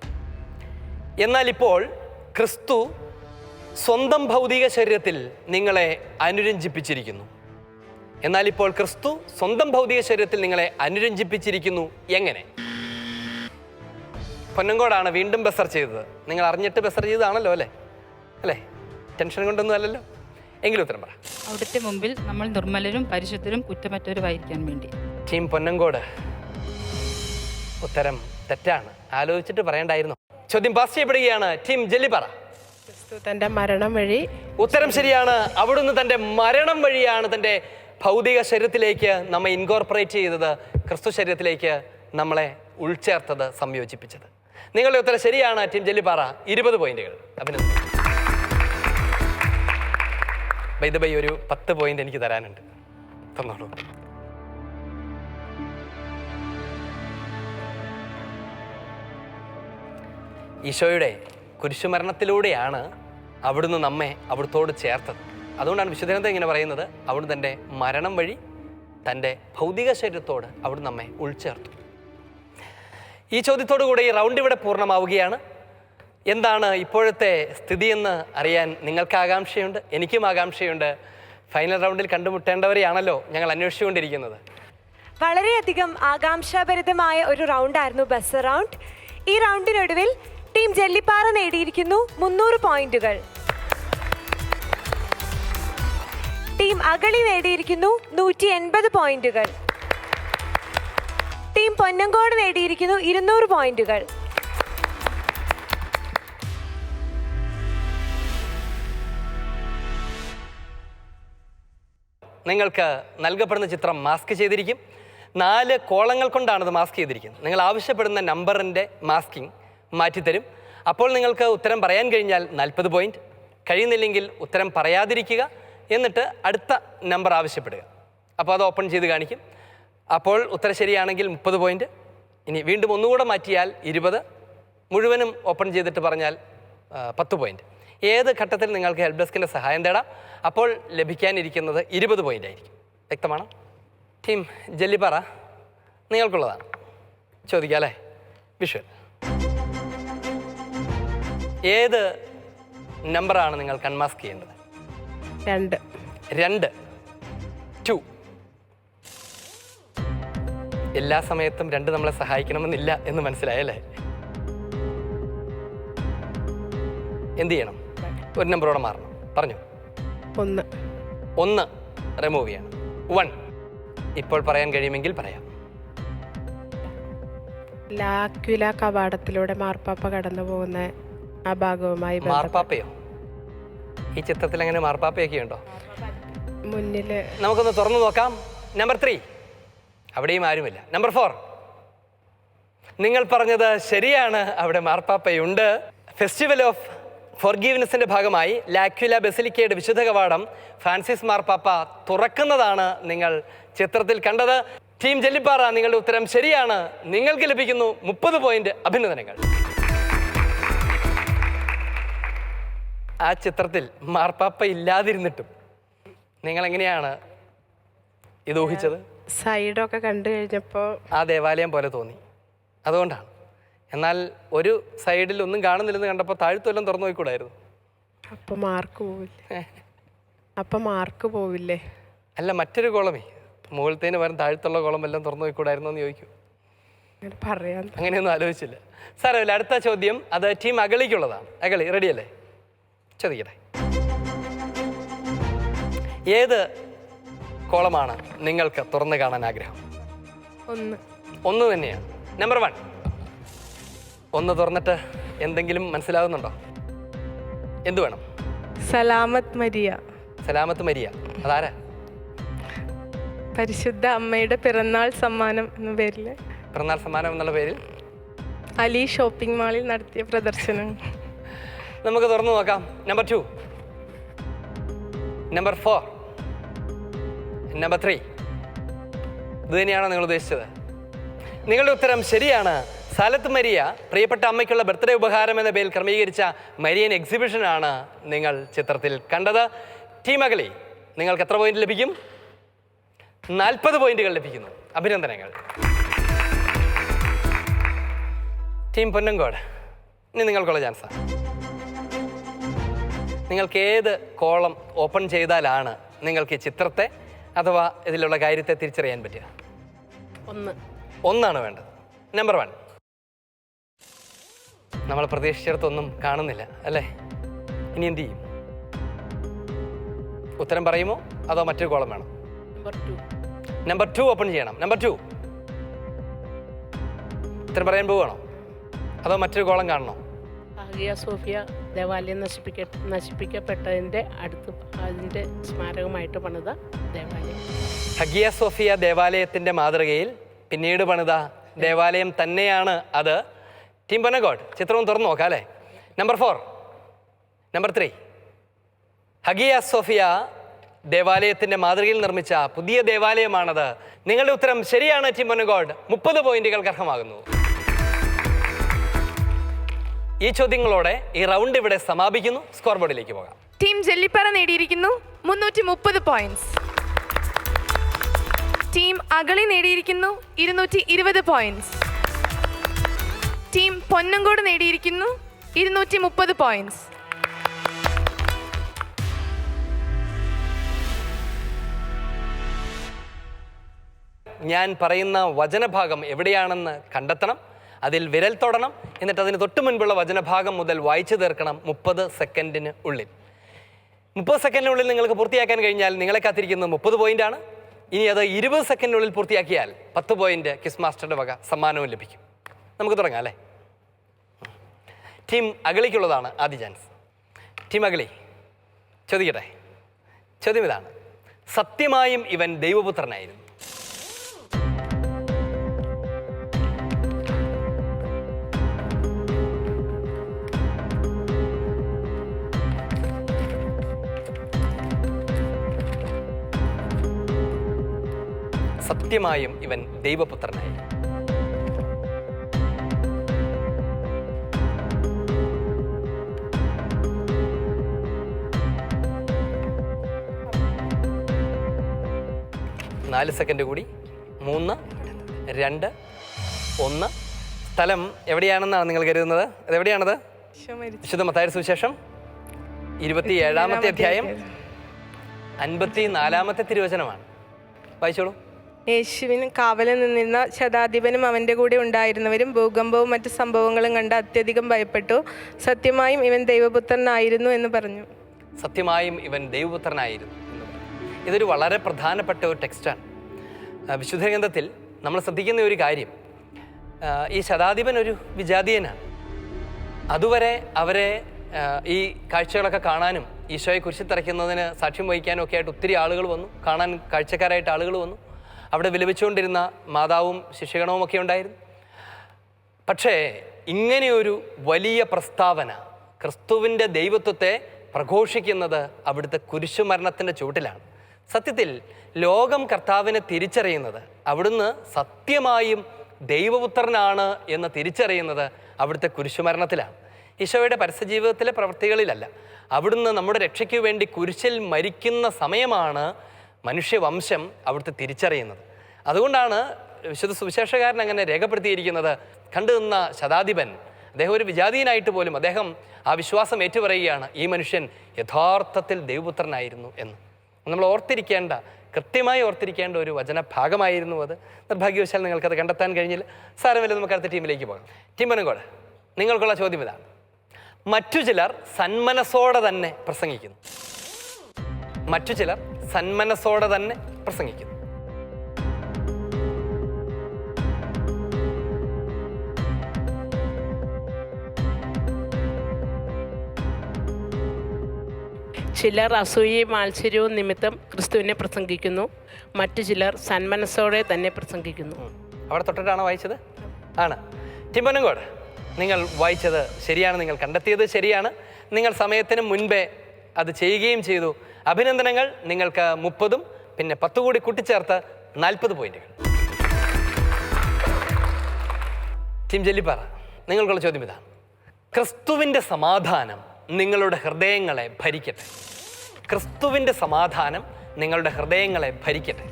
എന്നാൽ ഇപ്പോൾ ക്രിസ്തു സ്വന്തം ഭൗതിക ശരീരത്തിൽ നിങ്ങളെ അനുരഞ്ജിപ്പിച്ചിരിക്കുന്നു. നിങ്ങളെ അനുരഞ്ജിപ്പിച്ചിരിക്കുന്നു എങ്ങനെ? പൊന്നങ്കോടാണ് വീണ്ടും ബസർ ചെയ്തത്. നിങ്ങൾ അറിഞ്ഞിട്ട് ബസർ ചെയ്തതാണല്ലോ അല്ലേ? ടെൻഷൻ കൊണ്ടൊന്നും അല്ലല്ലോ. എങ്കിലും ഉത്തരം പറ. അവിടുത്തെ മുമ്പിൽ നമ്മൾ നിർമ്മലരും പരിശുദ്ധരും കുറ്റമറ്റവരുമായിരിക്കാൻ വേണ്ടി. ടീം പൊന്നങ്കോട്, ഉത്തരം തെറ്റാണ്. ആലോചിച്ചിട്ട് പറയണ്ടായിരുന്നു. ചോദ്യം പാസ് ചെയ്യപ്പെടുകയാണ്. ടീം ജെല്ലിപ്പാറ, ക്രിസ്തു തൻ്റെ മരണം വഴി. ഉത്തരം ശരിയാണ്. അവിടുന്ന് തൻ്റെ മരണം വഴിയാണ് തൻ്റെ ഭൗതിക ശരീരത്തിലേക്ക് നമ്മെ ഇൻകോർപ്പറേറ്റ് ചെയ്തത്, ക്രിസ്തു ശരീരത്തിലേക്ക് നമ്മളെ ഉൾച്ചേർത്തത്, സംയോജിപ്പിച്ചത്. നിങ്ങളുടെ ഉത്തരം ശരിയാണ്. ടീം ജെല്ലിപ്പാറ, 20 പോയിന്റുകൾ. അഭിനന്ദനം. ബൈ ഒരു 10 പോയിന്റ് എനിക്ക് തരാനുണ്ട്, തന്നോളൂ. ഈശോയുടെ കുരിശുമരണത്തിലൂടെയാണ് അവിടുന്ന് നമ്മെ അവിടുത്തോട് ചേർത്തത്. അതുകൊണ്ടാണ് വിശുദ്ധഗ്രന്ഥം ഇങ്ങനെ പറയുന്നത്, അവിടുന്ന് തൻ്റെ മരണം വഴി തൻ്റെ ഭൗതിക ശരീരത്തോട് അവിടുന്ന് നമ്മെ ഉൾച്ചേർത്തു. ഈ ചോദ്യത്തോടു കൂടെ ഈ റൗണ്ട് ഇവിടെ പൂർണ്ണമാവുകയാണ്. എന്താണ് ഇപ്പോഴത്തെ സ്ഥിതിയെന്ന് അറിയാൻ നിങ്ങൾക്ക് ആകാംക്ഷയുണ്ട്, എനിക്കും ആകാംക്ഷയുണ്ട്. ഫൈനൽ റൗണ്ടിൽ കണ്ടുമുട്ടേണ്ടവരെയാണല്ലോ ഞങ്ങൾ അന്വേഷിച്ചുകൊണ്ടിരിക്കുന്നത്. വളരെയധികം ആകാംക്ഷാഭരിതമായ ഒരു റൗണ്ടായിരുന്നു ബസർ റൗണ്ട്. ഈ റൗണ്ടിനൊടുവിൽ ടീം ജെല്ലിപ്പാറ നേടിയിരിക്കുന്നു 300 പോയിന്റുകൾ. ടീം അഗളി നേടിയിരിക്കുന്നു 180 പോയിന്റുകൾ. ടീം പൊന്നങ്കോട് നേടിയിരിക്കുന്നു 200 പോയിന്റുകൾ. നിങ്ങൾക്ക് നൽകപ്പെടുന്ന ചിത്രം മാസ്ക് ചെയ്തിരിക്കും. 4 കോളങ്ങൾ കൊണ്ടാണ് ഇത് മാസ്ക് ചെയ്തിരിക്കുന്നത്. നിങ്ങൾ ആവശ്യപ്പെടുന്ന നമ്പറിൻ്റെ മാസ്കിംഗ് മാറ്റിത്തരും. അപ്പോൾ നിങ്ങൾക്ക് ഉത്തരം പറയാൻ കഴിഞ്ഞാൽ 40 പോയിന്റ്, കഴിയുന്നില്ലെങ്കിൽ ഉത്തരം പറയാതിരിക്കുക, എന്നിട്ട് അടുത്ത നമ്പർ ആവശ്യപ്പെടുക. അപ്പോൾ അത് ഓപ്പൺ ചെയ്ത് കാണിക്കും. അപ്പോൾ ഉത്തരം ശരിയാണെങ്കിൽ 30 പോയിന്റ്. ഇനി വീണ്ടും ഒന്നുകൂടെ മാറ്റിയാൽ 20, മുഴുവനും ഓപ്പൺ ചെയ്തിട്ട് പറഞ്ഞാൽ 10 പോയിന്റ്. ഏത് ഘട്ടത്തിൽ നിങ്ങൾക്ക് ഹെൽപ്പ് ഡെസ്കിൻ്റെ സഹായം തേടാം. അപ്പോൾ ലഭിക്കാനിരിക്കുന്നത് 20 പോയിന്റ് ആയിരിക്കും. വ്യക്തമാണ്? ടീം ജെല്ലിപ്പാറ, നിങ്ങൾക്കുള്ളതാണ്. ചോദിക്കാം അല്ലേ? വിഷ്വൽ. ഏത് നമ്പറാണ് നിങ്ങൾ കൺമാസ്ക് ചെയ്യേണ്ടത്? 2. 2. എല്ലാ സമയത്തും 2 നമ്മളെ സഹായിക്കണമെന്നില്ല എന്ന് മനസ്സിലായല്ലേ? എന്ത് ചെയ്യണം? ഒരു നമ്പറോടെ മാറണം. പറഞ്ഞു. 1 റിമൂവ് ചെയ്യണം. 1 ഇപ്പോൾ പറയാൻ കഴിയുമെങ്കിൽ പറയാം. ലാക്വില കവാടത്തിലൂടെ മാർപ്പാപ്പ കടന്നു പോകുന്ന ആ ഭാഗവുമായി മാർപ്പാപ്പയോ? ഈ ചിത്രത്തിൽ അങ്ങനെ മാർപ്പാപ്പയൊക്കെ ഉണ്ടോ? മുന്നില് നമുക്കൊന്ന് തുറന്നു നോക്കാം. നമ്പർ 3, അവിടെയും ആരുമില്ല. നമ്പർ 4, നിങ്ങൾ പറഞ്ഞത് ശരിയാണ്, അവിടെ മാർപ്പാപ്പയുണ്ട്. ഫെസ്റ്റിവൽ ഓഫ് ഫോർഗീവ്നെസ്സിന്റെ ഭാഗമായി ലാക്വില ബസിലിക്കയുടെ വിശുദ്ധ കവാടം ഫ്രാൻസിസ് മാർപ്പാപ്പ തുറക്കുന്നതാണ് നിങ്ങൾ ചിത്രത്തിൽ കണ്ടത്. ടീം ജെല്ലിപ്പാറ, നിങ്ങളുടെ ഉത്തരം ശരിയാണ്. നിങ്ങൾക്ക് ലഭിക്കുന്നു 30 പോയിന്റ്. അഭിനന്ദനങ്ങൾ. ആ ചിത്രത്തിൽ മാർപ്പാപ്പ ഇല്ലാതിരുന്നിട്ടും നിങ്ങൾ എങ്ങനെയാണ് ഇത് ഊഹിച്ചത്? സൈഡൊക്കെ കണ്ടു കഴിഞ്ഞപ്പോൾ ആ ദേവാലയം പോലെ തോന്നി, അതുകൊണ്ടാണ്. എന്നാൽ ഒരു സൈഡിൽ ഒന്നും കാണുന്നില്ലെന്ന് കണ്ടപ്പോൾ താഴ്ത്തെല്ലാം തുറന്നു നോക്കിക്കൂടായിരുന്നു? അപ്പോൾ മാർക്ക് പോവില്ല. അപ്പം മാർക്ക് പോവില്ലേ? അല്ല, മറ്റൊരു കോളമേ, മുകളിലത്തേന് പകരം താഴത്തുള്ള കോളം എല്ലാം തുറന്നു പോയിക്കൂടായിരുന്നോ എന്ന് ചോദിക്കും. അങ്ങനെ പറയാൻ അങ്ങനെയൊന്നും ആലോചിച്ചില്ല. സാരമില്ല. അടുത്ത ചോദ്യം അത് ടീം അഗളിക്കുള്ളതാണ്. അഗളി റെഡിയല്ലേ? ചോദിക്കട്ടെ. ഏത് കോളമാണ് നിങ്ങൾക്ക് തുറന്നു കാണാൻ ആഗ്രഹം? 1. 1 തന്നെയാണ്. നമ്പർ 1. 1 തുറന്നിട്ട് എന്തെങ്കിലും മനസ്സിലാകുന്നുണ്ടോ? എന്തു വേണം? സലാമത്ത് മരിയ, സലാമത്ത് മരിയ. അതാരാ? പരിശുദ്ധ അമ്മയുടെ പിറന്നാൾ സമ്മാനം എന്ന പേരിൽ പിറന്നാൾ സമ്മാനം എന്നുള്ള പേരിൽ അലി ഷോപ്പിംഗ് മാളിൽ നടത്തിയ പ്രദർശനം. നമുക്ക് തുറന്നു നോക്കാം. Number 2, number 4, number 3. ഇത് തന്നെയാണോ നിങ്ങൾ ഉദ്ദേശിച്ചത്? നിങ്ങളുടെ ഉത്തരം ശരിയാണ്. സാലത്ത് മരിയ പ്രിയപ്പെട്ട അമ്മയ്ക്കുള്ള ബർത്ത്ഡേ ഉപഹാരം എന്ന പേരിൽ ക്രമീകരിച്ച മരിയൻ എക്സിബിഷനാണ് നിങ്ങൾ ചിത്രത്തിൽ കണ്ടത്. ടീം അഗളി, നിങ്ങൾക്ക് എത്ര പോയിന്റ് ലഭിക്കും? 40 പോയിന്റുകൾ ലഭിക്കുന്നു. അഭിനന്ദനങ്ങൾ. ടീം പൊന്നങ്കോട്, ഇനി നിങ്ങൾക്കുള്ള ചാൻസാണ്. നിങ്ങൾക്ക് ഏത് കോളം ഓപ്പൺ ചെയ്താലാണ് നിങ്ങൾക്ക് ഈ ചിത്രത്തെ അഥവാ ഇതിലുള്ള കാര്യത്തെ തിരിച്ചറിയാൻ പറ്റുക? 1. 1 വേണ്ടത്. നമ്പർ 1. നമ്മൾ പ്രതീക്ഷിച്ചിടത്തൊന്നും കാണുന്നില്ല അല്ലേ? ഇനി എന്ത് ചെയ്യും? ഉത്തരം പറയുമോ അതോ മറ്റൊരു കോളം വേണം? നമ്പർ 2. നമ്പർ 2 ഓപ്പൺ ചെയ്യണം. നമ്പർ 2 ഉത്തരം പറയാൻ പോവുകയാണോ അതോ മറ്റൊരു കോളം കാണണോ? ഹഗിയ സോഫിയ ദേവാലയം നശിപ്പിക്കപ്പെട്ടതിൻ്റെ അതിൻ്റെ സ്മാരകമായിട്ട് പണിത ദേവാലയം. ഹഗിയ സോഫിയ ദേവാലയത്തിൻ്റെ മാതൃകയിൽ പിന്നീട് പണിത ദേവാലയം തന്നെയാണ് അത്. ടീം പൊന്നങ്കോട്, ചിത്രവും തുറന്നു നോക്കാം അല്ലേ? Number 4, number 3. ഹഗിയ സോഫിയ ദേവാലയത്തിൻ്റെ മാതൃകയിൽ നിർമ്മിച്ച പുതിയ ദേവാലയമാണത്. നിങ്ങളുടെ ഉത്തരം ശരിയാണ്. ടീം പൊന്നങ്കോട് 30 പോയിന്റുകൾക്ക് അർഹമാകുന്നു. ഈ ചോദ്യങ്ങളോടെ ഈ റൗണ്ട് ഇവിടെ സമാപിക്കുന്നു. സ്കോർ ബോർഡിലേക്ക് പോകാം. ടീം ജെല്ലിപ്പാറ നേടിയിരിക്കുന്നു 330 പോയിന്റ്സ്. ടീം അഗളി നേടിയിരിക്കുന്നു 220 പോയിന്റ്സ്. ടീം പൊന്നങ്കോട് നേടിയിരിക്കുന്നു 230 പോയിന്റ്സ്. ഞാൻ പറയുന്ന വചനഭാഗം എവിടെയാണെന്ന് കണ്ടെത്തണം. അതിൽ വിരൽ തൊടണം. എന്നിട്ട് അതിന് തൊട്ട് മുൻപുള്ള വചനഭാഗം മുതൽ വായിച്ചു തീർക്കണം 30 സെക്കൻഡിന് ഉള്ളിൽ. 30 സെക്കൻഡിനുള്ളിൽ നിങ്ങൾക്ക് പൂർത്തിയാക്കാൻ കഴിഞ്ഞാൽ നിങ്ങളെ കാത്തിരിക്കുന്നത് 30 പോയിന്റാണ്. ഇനി അത് 20 സെക്കൻഡിനുള്ളിൽ പൂർത്തിയാക്കിയാൽ 10 പോയിന്റ് കിസ് മാസ്റ്ററുടെ വക സമ്മാനവും ലഭിക്കും. നമുക്ക് തുടങ്ങാം അല്ലേ? ടീം അഗളിക്കുള്ളതാണ് ആദ്യ ചാൻസ്. ടീം അഗളി, ചോദിക്കട്ടെ. ചോദ്യം ഇതാണ്: സത്യമായും ഇവൻ ദൈവപുത്രനായിരുന്നു. സത്യമായും ഇവൻ ദൈവപുത്രനായി. നാല് സെക്കൻഡ് കൂടി. 3, 2, 1. സ്ഥലം എവിടെയാണെന്നാണ് നിങ്ങൾ കരുതുന്നത്? അതെവിടെയാണത്? വിശുദ്ധ മത്തായിയുടെ സുവിശേഷം 27-ാമത്തെ അധ്യായം 54-ാമത്തെ തിരുവചനമാണ്. വായിച്ചോളൂ. യേശുവിന് കാവലിൽ നിന്നിരുന്ന ശതാധിപനും അവൻ്റെ കൂടെ ഉണ്ടായിരുന്നവരും ഭൂകമ്പവും മറ്റ് സംഭവങ്ങളും കണ്ട് അത്യധികം ഭയപ്പെട്ടു. സത്യമായും ഇവൻ ദൈവപുത്രനായിരുന്നു എന്ന് പറഞ്ഞു. സത്യമായും ഇവൻ ദൈവപുത്രനായിരുന്നു. ഇതൊരു വളരെ പ്രധാനപ്പെട്ട ഒരു ടെക്സ്റ്റാണ്. വിശുദ്ധ ഗ്രന്ഥത്തിൽ നമ്മൾ ശ്രദ്ധിക്കുന്ന ഒരു കാര്യം, ഈ ശതാധിപൻ ഒരു വിജാതീയനാണ്. അതുവരെ അവരെ ഈ കാഴ്ചകളൊക്കെ കാണാനും ഈശോയെ കുരിശിൽ തറയ്ക്കുന്നതിന് സാക്ഷ്യം വഹിക്കാനും ഒക്കെ ആയിട്ട് ഒത്തിരി ആളുകൾ വന്നു. കാണാൻ കാഴ്ചക്കാരായിട്ട് ആളുകൾ വന്നു. അവിടെ വിലപിച്ചുകൊണ്ടിരുന്ന മാതാവും ശിഷ്യഗണവും ഒക്കെ ഉണ്ടായിരുന്നു. പക്ഷേ ഇങ്ങനെയൊരു വലിയ പ്രസ്താവന, ക്രിസ്തുവിൻ്റെ ദൈവത്വത്തെ പ്രഘോഷിക്കുന്നത് അവിടുത്തെ കുരിശുമരണത്തിൻ്റെ ചുവട്ടിലാണ്. സത്യത്തിൽ ലോകം കർത്താവിനെ തിരിച്ചറിയുന്നത്, അവിടുന്ന് സത്യമായും ദൈവപുത്രനാണ് എന്ന് തിരിച്ചറിയുന്നത് അവിടുത്തെ കുരിശുമരണത്തിലാണ്. ഈശോയുടെ പരസ്യജീവിതത്തിലെ പ്രവൃത്തികളിലല്ല. അവിടുന്ന് നമ്മുടെ രക്ഷയ്ക്ക് വേണ്ടി കുരിശിൽ മരിക്കുന്ന സമയമാണ് മനുഷ്യവംശം അവിടുത്തെ തിരിച്ചറിയുന്നത്. അതുകൊണ്ടാണ് വിശുദ്ധ സുവിശേഷകാരൻ അങ്ങനെ രേഖപ്പെടുത്തിയിരിക്കുന്നത്. കണ്ടു നിന്ന ശതാധിപൻ അദ്ദേഹം ഒരു വിജാതീയനായിട്ട് പോലും അദ്ദേഹം ആ വിശ്വാസം ഏറ്റുപറയുകയാണ്, ഈ മനുഷ്യൻ യഥാർത്ഥത്തിൽ ദൈവപുത്രനായിരുന്നു എന്ന്. നമ്മൾ ഓർത്തിരിക്കേണ്ട, കൃത്യമായി ഓർത്തിരിക്കേണ്ട ഒരു വചനഭാഗമായിരുന്നു അത്. നിർഭാഗ്യവശാൽ നിങ്ങൾക്കത് കണ്ടെത്താൻ കഴിഞ്ഞില്ല. സാരമില്ല, നമുക്ക് അടുത്ത ടീമിലേക്ക് പോകാം. ടീം പനങ്കോട്, നിങ്ങൾക്കുള്ള ചോദ്യം ഇതാണ്. മറ്റു ചിലർ സന്മനസ്സോടെ തന്നെ പ്രസംഗിക്കുന്നു. മറ്റു ചിലർ സന്മനസ്സോടെ തന്നെ പ്രസംഗിക്കുന്നു. ചിലർ അസൂയയും മാത്സര്യവും നിമിത്തം ക്രിസ്തുവിനെ പ്രസംഗിക്കുന്നു, മറ്റു ചിലർ സന്മനസ്സോടെ തന്നെ പ്രസംഗിക്കുന്നു. അവിടെ തൊട്ടിട്ടാണോ വായിച്ചത്? ആണ്. ടീം പനങ്കോട്, നിങ്ങൾ വായിച്ചത് ശരിയാണ്, നിങ്ങൾ കണ്ടെത്തിയത് ശരിയാണ്. നിങ്ങൾ സമയത്തിന് മുൻപേ അത് ചെയ്യുകയും ചെയ്തു. അഭിനന്ദനങ്ങൾ. നിങ്ങൾക്ക് 30-ഉം പിന്നെ 10 കൂടി കൂട്ടിച്ചേർത്ത് 40 പോയിന്റുകൾ. ടീം ജെല്ലിപ്പാറ, നിങ്ങൾക്കുള്ള ചോദ്യം ഇതാണ്. ക്രിസ്തുവിൻ്റെ സമാധാനം നിങ്ങളുടെ ഹൃദയങ്ങളെ ഭരിക്കട്ടെ. ക്രിസ്തുവിൻ്റെ സമാധാനം നിങ്ങളുടെ ഹൃദയങ്ങളെ ഭരിക്കട്ടെ.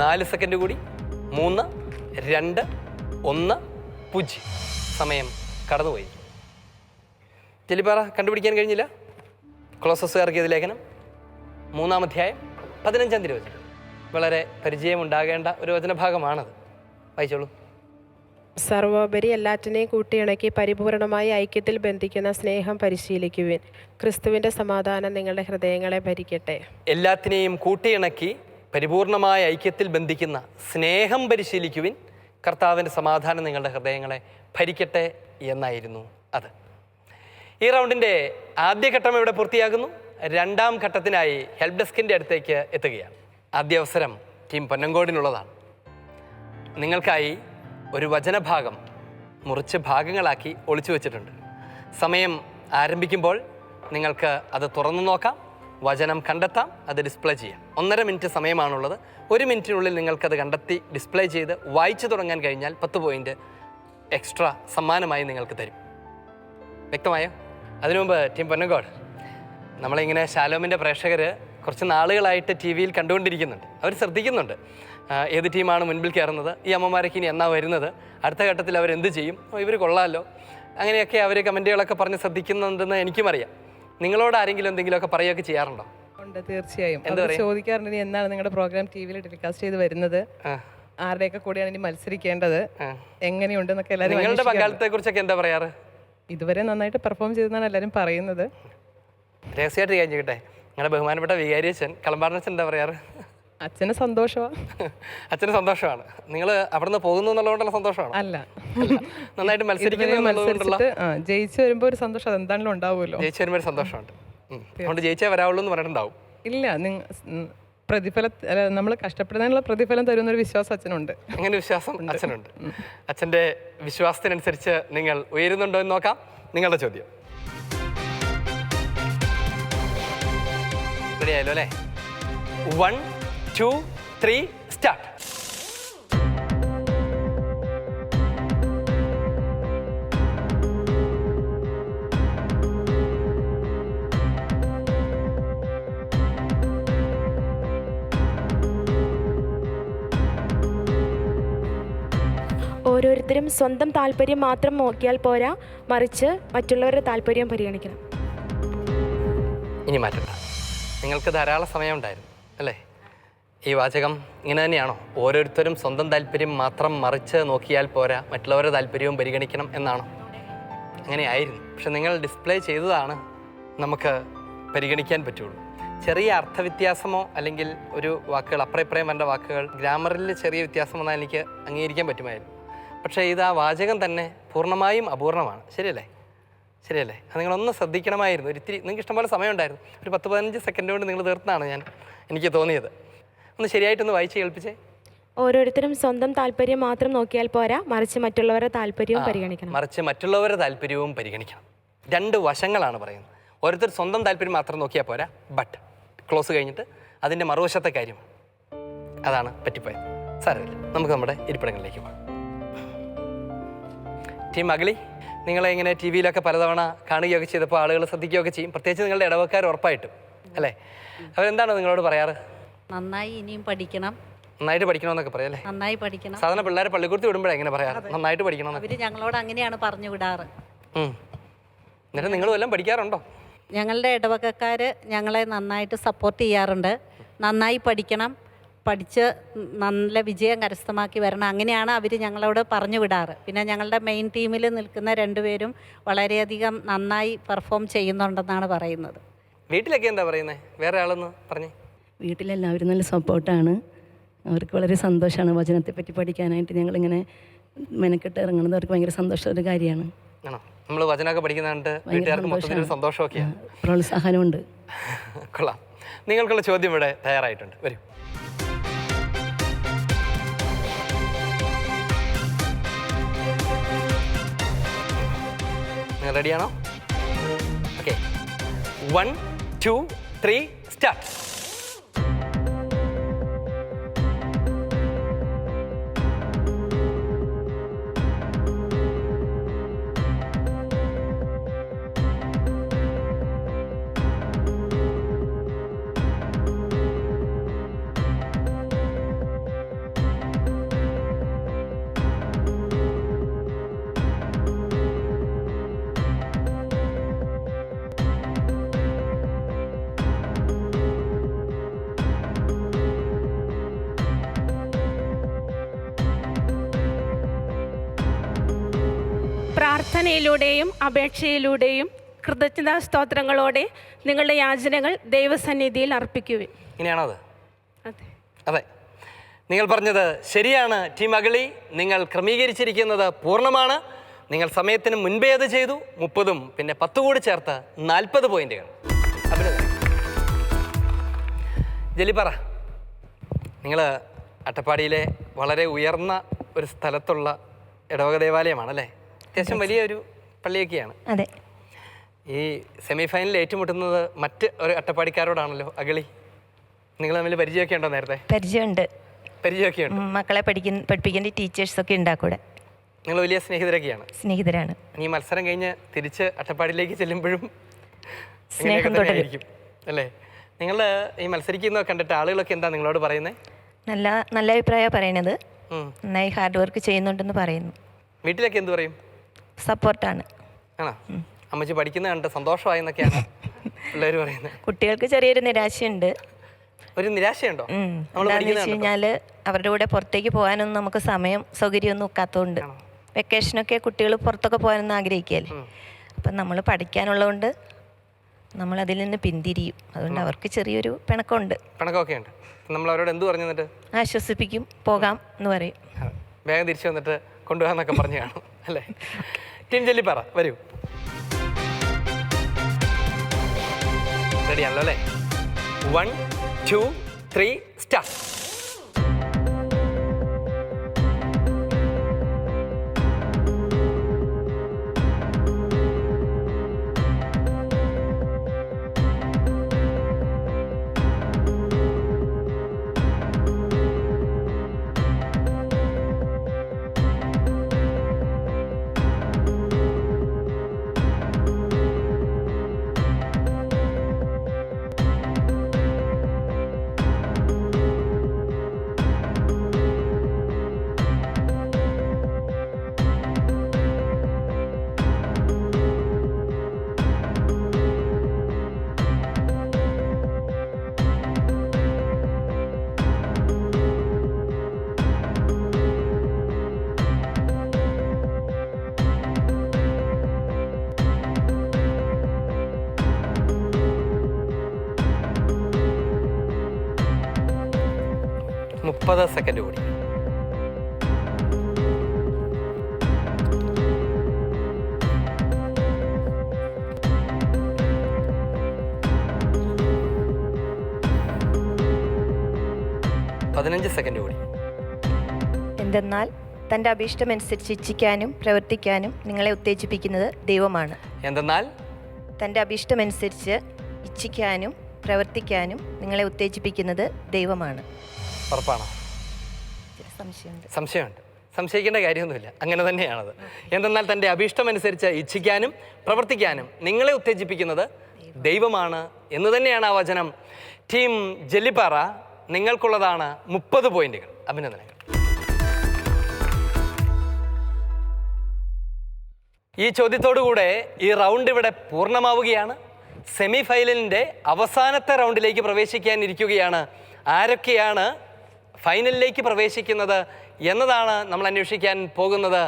നാല് സെക്കൻഡ് കൂടി. 3, 2, 1, 0. സമയം കടന്നുപോയി. ജെല്ലിപ്പാറ കണ്ടുപിടിക്കാൻ കഴിഞ്ഞില്ല. കൊളോസസ് ഇറക്കിയത് ലേഖനം 3-ാം അധ്യായം 15-ാം തിരുവചനം. വളരെ പരിചയമുണ്ടാകേണ്ട ഒരു വചനഭാഗമാണത്. വായിച്ചോളൂ. സർവോപരി എല്ലാറ്റിനെയും കൂട്ടിയിണക്കി പരിപൂർണമായ ഐക്യത്തിൽ ബന്ധിക്കുന്ന സ്നേഹം പരിശീലിക്കുവിൻ. ക്രിസ്തുവിൻ്റെ സമാധാനം നിങ്ങളുടെ ഹൃദയങ്ങളെ ഭരിക്കട്ടെ. എല്ലാത്തിനെയും കൂട്ടിയിണക്കി പരിപൂർണമായ ഐക്യത്തിൽ ബന്ധിക്കുന്ന സ്നേഹം പരിശീലിക്കുവിൻ. കർത്താവിൻ്റെ സമാധാനം നിങ്ങളുടെ ഹൃദയങ്ങളെ ഭരിക്കട്ടെ എന്നായിരുന്നു അത്. ഈ റൗണ്ടിൻ്റെ ആദ്യഘട്ടം ഇവിടെ പൂർത്തിയാകുന്നു. 2-ാം ഘട്ടത്തിനായി ഹെൽപ്പ് ഡെസ്കിൻ്റെ അടുത്തേക്ക് എത്തുകയാണ്. ആദ്യ അവസരം ടീം പൊന്നങ്കോടിനുള്ളതാണ്. നിങ്ങൾക്കായി ഒരു വചനഭാഗം മുറിച്ച് ഭാഗങ്ങളാക്കി ഒളിച്ചു വച്ചിട്ടുണ്ട്. സമയം ആരംഭിക്കുമ്പോൾ നിങ്ങൾക്ക് അത് തുറന്നു നോക്കാം, വചനം കണ്ടെത്താം, അത് ഡിസ്പ്ലേ ചെയ്യാം. 1.5 മിനിറ്റ് സമയമാണുള്ളത്. 1 മിനിറ്റിനുള്ളിൽ നിങ്ങൾക്കത് കണ്ടെത്തി ഡിസ്പ്ലേ ചെയ്ത് വായിച്ചു തുടങ്ങാൻ കഴിഞ്ഞാൽ 10 പോയിന്റ് എക്സ്ട്രാ സമ്മാനമായി നിങ്ങൾക്ക് തരും. വ്യക്തമായോ? അതിനു മുമ്പ് ടീം പൊന്നങ്കോട്, നമ്മളിങ്ങനെ ശാലോമിൻ്റെ പ്രേക്ഷകർ കുറച്ച് നാളുകളായിട്ട് ടി വിയിൽ കണ്ടുകൊണ്ടിരിക്കുന്നുണ്ട്. അവർ ശ്രദ്ധിക്കുന്നുണ്ട് ഏത് ടീമാണ് മുൻപിൽ കയറുന്നത്, ഈ അമ്മമാരൊക്കെ ഇനി എന്നാ വരുന്നത്, അടുത്ത ഘട്ടത്തിൽ അവരെന്ത് ചെയ്യും, ഇവർ കൊള്ളാമല്ലോ, അങ്ങനെയൊക്കെ അവർ കമൻറ്റുകളൊക്കെ പറഞ്ഞ് ശ്രദ്ധിക്കുന്നുണ്ടെന്ന് എനിക്കും അറിയാം. നിങ്ങളോട് ആരെങ്കിലും എന്തെങ്കിലുമൊക്കെ പറയുകയൊക്കെ ചെയ്യാറുണ്ടോ? ഉണ്ട്, തീർച്ചയായും. ചോദിക്കാറുണ്ട്, എന്നാണ് നിങ്ങളുടെ പ്രോഗ്രാം ടി വിയിൽ ടെലികാസ്റ്റ് ചെയ്ത് വരുന്നത്, ആരുടെയൊക്കെ കൂടെയാണ് ഇനി മത്സരിക്കേണ്ടത്, എങ്ങനെയുണ്ടെന്നൊക്കെ എല്ലാവരും. നിങ്ങളുടെ പങ്കാളിത്തത്തെ കുറിച്ചൊക്കെ എന്താ പറയാറ്? ഇതുവരെ നന്നായിട്ട് പെർഫോം ചെയ്തെന്നാണ് എല്ലാവരും പറയുന്നത്. രഹസ്യമായിട്ട് കഴിഞ്ഞിട്ടെ, നിങ്ങളുടെ ബഹുമാനപ്പെട്ട വികാരിയച്ഛൻ കളമ്പാടനച്ഛൻ എന്താ പറയാറ്? അച്ഛന് സന്തോഷമാണ്. അച്ഛന് സന്തോഷമാണ്. നിങ്ങൾ അവിടുന്ന് പോകുന്നു എന്നുള്ളതുകൊണ്ടുള്ള സന്തോഷമാണ്? അല്ല, നന്നായിട്ട് മത്സരിക്കുന്നു. ജയിച്ചു വരുമ്പോൾ ഒരു സന്തോഷം അതെന്താണെങ്കിലും ഉണ്ടാവുമല്ലോ. ജയിച്ചു വരുമ്പോൾ ഒരു സന്തോഷമുണ്ട്. അതുകൊണ്ട് ജയിച്ചേ വരാവുള്ളൂ എന്ന് പറഞ്ഞിട്ടുണ്ടാവും. ഇല്ല, നമ്മൾ കഷ്ടപ്പെടുന്നതിനുള്ള പ്രതിഫലം തരുന്നൊരു വിശ്വാസം അച്ഛനുണ്ട്. അങ്ങനെ വിശ്വാസം അച്ഛനുണ്ട്. അച്ഛൻ്റെ വിശ്വാസത്തിനനുസരിച്ച് നിങ്ങൾ ഉയരുന്നുണ്ടോ എന്ന് നോക്കാം. നിങ്ങളുടെ ചോദ്യം റെഡിയായല്ലോ അല്ലേ? 1, 2, 3 സ്റ്റാർട്ട്. ഓരോരുത്തരും സ്വന്തം താല്പര്യം മാത്രം നോക്കിയാൽ പോരാ, മറിച്ച് മറ്റുള്ളവരുടെ താല്പര്യം പരിഗണിക്കണം. ഇനി മാറ്റണ്ട. നിങ്ങൾക്ക് ധാരാളം സമയമുണ്ടായിരുന്നു അല്ലേ? ഈ വാചകം ഇങ്ങനെ തന്നെയാണോ? ഓരോരുത്തരും സ്വന്തം താല്പര്യം മാത്രം മറിച്ച് നോക്കിയാൽ പോരാ, മറ്റുള്ളവരുടെ താല്പര്യവും പരിഗണിക്കണം എന്നാണോ? അങ്ങനെയായിരുന്നു. പക്ഷെ നിങ്ങൾ ഡിസ്പ്ലേ ചെയ്തതാണ് നമുക്ക് പരിഗണിക്കാൻ പറ്റുള്ളൂ. ചെറിയ അർത്ഥവ്യത്യാസമോ അല്ലെങ്കിൽ ഒരു വാക്കുകൾ അപ്പുറം ഇപ്പുറം വേണ്ട വാക്കുകൾ ഗ്രാമറിൽ ചെറിയ വ്യത്യാസം വന്നാൽ എനിക്ക് അംഗീകരിക്കാൻ പറ്റുമായിരുന്നു. പക്ഷേ ഇത് ആ വാചകം തന്നെ പൂർണ്ണമായും അപൂർണമാണ്. ശരിയല്ലേ? ശരിയല്ലേ? അത് നിങ്ങളൊന്ന് ശ്രദ്ധിക്കണമായിരുന്നു. ഒരിത്തിരി നിങ്ങൾക്ക് ഇഷ്ടംപോലെ സമയമുണ്ടായിരുന്നു. ഒരു 10-15 സെക്കൻഡ് കൊണ്ട് നിങ്ങൾ തീർത്താണ് എനിക്ക് തോന്നിയത്. ഒന്ന് ശരിയായിട്ടൊന്ന് വായിച്ച് കേൾപ്പിച്ചേ. ഓരോരുത്തരും സ്വന്തം താല്പര്യം മാത്രം നോക്കിയാൽ പോരാ, മറിച്ച് മറ്റുള്ളവരുടെ താല്പര്യവും പരിഗണിക്കണം. മറിച്ച് മറ്റുള്ളവരുടെ താല്പര്യവും പരിഗണിക്കണം. 2 വശങ്ങളാണ് പറയുന്നത്. ഓരോരുത്തർ സ്വന്തം താല്പര്യം മാത്രം നോക്കിയാൽ പോരാ, ബട്ട് ക്ലോസ് കഴിഞ്ഞിട്ട് അതിൻ്റെ മറുവശത്തെ കാര്യം അതാണ് പറ്റിപ്പോയത്. സാരമില്ല, നമുക്ക് നമ്മുടെ ഇരിപ്പിടങ്ങളിലേക്ക് പോകാം. ടീം അഗളി, നിങ്ങളെ ഇങ്ങനെ ടി വിയിലൊക്കെ പലതവണ കാണുകയൊക്കെ ചെയ്തപ്പോൾ ആളുകൾ ശ്രദ്ധിക്കുകയൊക്കെ ചെയ്യും, പ്രത്യേകിച്ച് നിങ്ങളുടെ ഇടവക്കാർ ഉറപ്പായിട്ടും അല്ലേ? അവരെന്താണ് നിങ്ങളോട് പറയാറ്? നന്നായി ഇനിയും പഠിക്കണം, നന്നായിട്ട് പഠിക്കണമെന്നൊക്കെ പറയാം അല്ലേ? നന്നായി പഠിക്കണം. സാധാരണ പിള്ളേരെ പള്ളിക്കൂടത്തിൽ വിടുമ്പോഴേ എങ്ങനെ പറയാറ്? നന്നായിട്ട് പഠിക്കണം. അവർ ഞങ്ങളോട് അങ്ങനെയാണ് പറഞ്ഞു വിടാറ്. എന്നിട്ട് നിങ്ങളും എല്ലാം പഠിക്കാറുണ്ടോ? ഞങ്ങളുടെ ഇടവകക്കാർ ഞങ്ങളെ നന്നായിട്ട് സപ്പോർട്ട് ചെയ്യാറുണ്ട്. നന്നായി പഠിക്കണം, പഠിച്ച് നല്ല വിജയം കരസ്ഥമാക്കി വരണം, അങ്ങനെയാണ് അവർ ഞങ്ങളോട് പറഞ്ഞു വിടാറ്. പിന്നെ ഞങ്ങളുടെ മെയിൻ ടീമിൽ നിൽക്കുന്ന രണ്ടുപേരും വളരെയധികം നന്നായി പെർഫോം ചെയ്യുന്നുണ്ടെന്നാണ് പറയുന്നത്. വീട്ടിലൊക്കെ എന്താ പറയുന്നത്? വേറെ ആളെന്ന് പറഞ്ഞേ. വീട്ടിലെല്ലാവരും നല്ല സപ്പോർട്ടാണ്. അവർക്ക് വളരെ സന്തോഷമാണ് വചനത്തെപ്പറ്റി പഠിക്കാനായിട്ട് ഞങ്ങളിങ്ങനെ മെനക്കെട്ട് ഇറങ്ങുന്നത്. അവർക്ക് ഭയങ്കര സന്തോഷമുള്ള കാര്യമാണ്. ആണോ? നമ്മൾ വചനമൊക്കെ പഠിക്കുന്നുണ്ട്, വീട്ടുകാർക്ക് മൊത്തത്തിൽ സന്തോഷമൊക്കെയാണ്, പ്രോത്സാഹനമുണ്ട്. കൊള്ളാം. നിങ്ങൾക്കുള്ള ചോദ്യം ഇവിടെ തയ്യാറായിട്ടുണ്ട്, വരൂ. നിങ്ങൾ റെഡിയാണോ? Okay, 1 2 3 start. പ്രാർത്ഥനയിലൂടെയും അപേക്ഷയിലൂടെയും കൃതജ്ഞതാ സ്തോത്രങ്ങളോടെ നിങ്ങളുടെ യാചനകൾ ദൈവസന്നിധിയിൽ അർപ്പിക്കുവിൻ. ഇങ്ങനെയാണോ അത്? അതെ. അതെ, നിങ്ങൾ പറഞ്ഞത് ശരിയാണ് ടീം അഗളി. നിങ്ങൾ ക്രമീകരിച്ചിരിക്കുന്നത് പൂർണ്ണമാണ്. നിങ്ങൾ സമയത്തിന് മുൻപേ അത് ചെയ്തു. 30ഉം പിന്നെ 10 കൂടി ചേർത്ത് 40 പോയിന്റുകൾ. അഭിനന്ദനം. ജലിപ്പറ, നിങ്ങൾ അട്ടപ്പാടിയിലെ വളരെ ഉയർന്ന ഒരു സ്ഥലത്തുള്ള ഇടവക ദേവാലയമാണല്ലേ? അത്യാവശ്യം വലിയൊരു പള്ളിയൊക്കെയാണ്. അതെ. ഈ സെമി ഫൈനലിൽ ഏറ്റുമുട്ടുന്നത് മറ്റ് ഒരു അട്ടപ്പാടിക്കാരോടാണല്ലോ അഗളി. നിങ്ങൾ തമ്മിൽ പരിചയമൊക്കെ ഉണ്ടോ? നേരത്തെ പരിചയമുണ്ട്. പരിചയമൊക്കെ ഉണ്ട്. മക്കളെ പഠിപ്പിക്കേണ്ട ടീച്ചേഴ്സൊക്കെ ഉണ്ടാക്കൂടെ. നിങ്ങൾ വലിയ സ്നേഹിതരാണ്. ഈ മത്സരം കഴിഞ്ഞ് തിരിച്ച് അട്ടപ്പാടിയിലേക്ക് ചെല്ലുമ്പോഴും സ്നേഹം ആയിരിക്കും അല്ലേ? നിങ്ങൾ ഈ മത്സരിക്കുന്നതൊക്കെ കണ്ടിട്ട് ആളുകളൊക്കെ എന്താ നിങ്ങളോട് പറയുന്നത്? നല്ല അഭിപ്രായമാണ് പറയണത്. നന്നായി ഹാർഡ് വർക്ക് ചെയ്യുന്നുണ്ടെന്ന് പറയുന്നു. വീട്ടിലൊക്കെ എന്ത് പറയും? സപ്പോർട്ടാണ്. ആണോ? അമ്മച്ചി പഠിക്കുന്ന കണ്ട് സന്തോഷമായി എന്നൊക്കെയാണ് പിള്ളേർ പറയുന്നത്. കുട്ടികൾക്ക് ചെറിയൊരു നിരാശയുണ്ട്. ഒരു നിരാശയുണ്ടോ? എന്താണെന്ന് വെച്ച് കഴിഞ്ഞാൽ അവരുടെ കൂടെ പുറത്തേക്ക് പോകാനൊന്നും നമുക്ക് സൗകര്യമൊന്നും ഒക്കാത്തതുകൊണ്ട്. വെക്കേഷനൊക്കെ കുട്ടികൾ പുറത്തൊക്കെ പോകാനൊന്നും ആഗ്രഹിക്കുകയല്ലേ. അപ്പം നമ്മൾ പഠിക്കാനുള്ളതുകൊണ്ട് നമ്മളതിൽ നിന്ന് പിന്തിരിയും. അതുകൊണ്ട് അവർക്ക് ചെറിയൊരു പിണക്കമൊക്കെ ഉണ്ട്. നമ്മൾ അവരോട് എന്ത് പറഞ്ഞു? എന്നിട്ട് ആശ്വസിപ്പിക്കും, പോകാം എന്ന് പറയും. വേഗം തിരിച്ചു വന്നിട്ട് കൊണ്ടുപോകാന്നൊക്കെ പറഞ്ഞു കാണും അല്ലേ? ടീം ജെല്ലിപ്പാറ വരൂ. റെഡിയാണല്ലോ അല്ലേ? 1 2 3 സ്റ്റാർട്ട്. സെക്കൻഡ് കൂടി. സെക്കൻഡ് കൂടി. എന്തെന്നാൽ തൻ്റെ അഭീഷ്ടമനുസരിച്ച് ഇച്ഛിക്കാനും പ്രവർത്തിക്കാനും നിങ്ങളെ ഉത്തേജിപ്പിക്കുന്നത് ദൈവമാണ്. എന്തെന്നാൽ തൻ്റെ അഭീഷ്ടമനുസരിച്ച് ഇച്ഛിക്കാനും പ്രവർത്തിക്കാനും നിങ്ങളെ ഉത്തേജിപ്പിക്കുന്നത് ദൈവമാണ്. ഉറപ്പാണോ? സംശയമുണ്ട്. സംശയമുണ്ട്. സംശയിക്കേണ്ട കാര്യമൊന്നുമില്ല, അങ്ങനെ തന്നെയാണത്. എന്തെന്നാൽ തൻ്റെ അഭീഷ്ടമനുസരിച്ച് ഇച്ഛിക്കാനും പ്രവർത്തിക്കാനും നിങ്ങളെ ഉത്തേജിപ്പിക്കുന്നത് ദൈവമാണ് എന്ന് തന്നെയാണ് ആ വചനം. ടീം ജെല്ലിപ്പാറ, നിങ്ങൾക്കുള്ളതാണ് 30 പോയിന്റുകൾ. അഭിനന്ദനങ്ങൾ. ഈ ചോദ്യത്തോടുകൂടെ ഈ റൗണ്ട് ഇവിടെ പൂർണ്ണമാവുകയാണ്. സെമി ഫൈനലിൻ്റെ അവസാനത്തെ റൗണ്ടിലേക്ക് പ്രവേശിക്കാനിരിക്കുകയാണ്. ആരൊക്കെയാണ് ഫൈനലിലേക്ക് പ്രവേശിക്കുന്നത് എന്നതാണ് നമ്മൾ അന്വേഷിക്കാൻ പോകുന്നത്.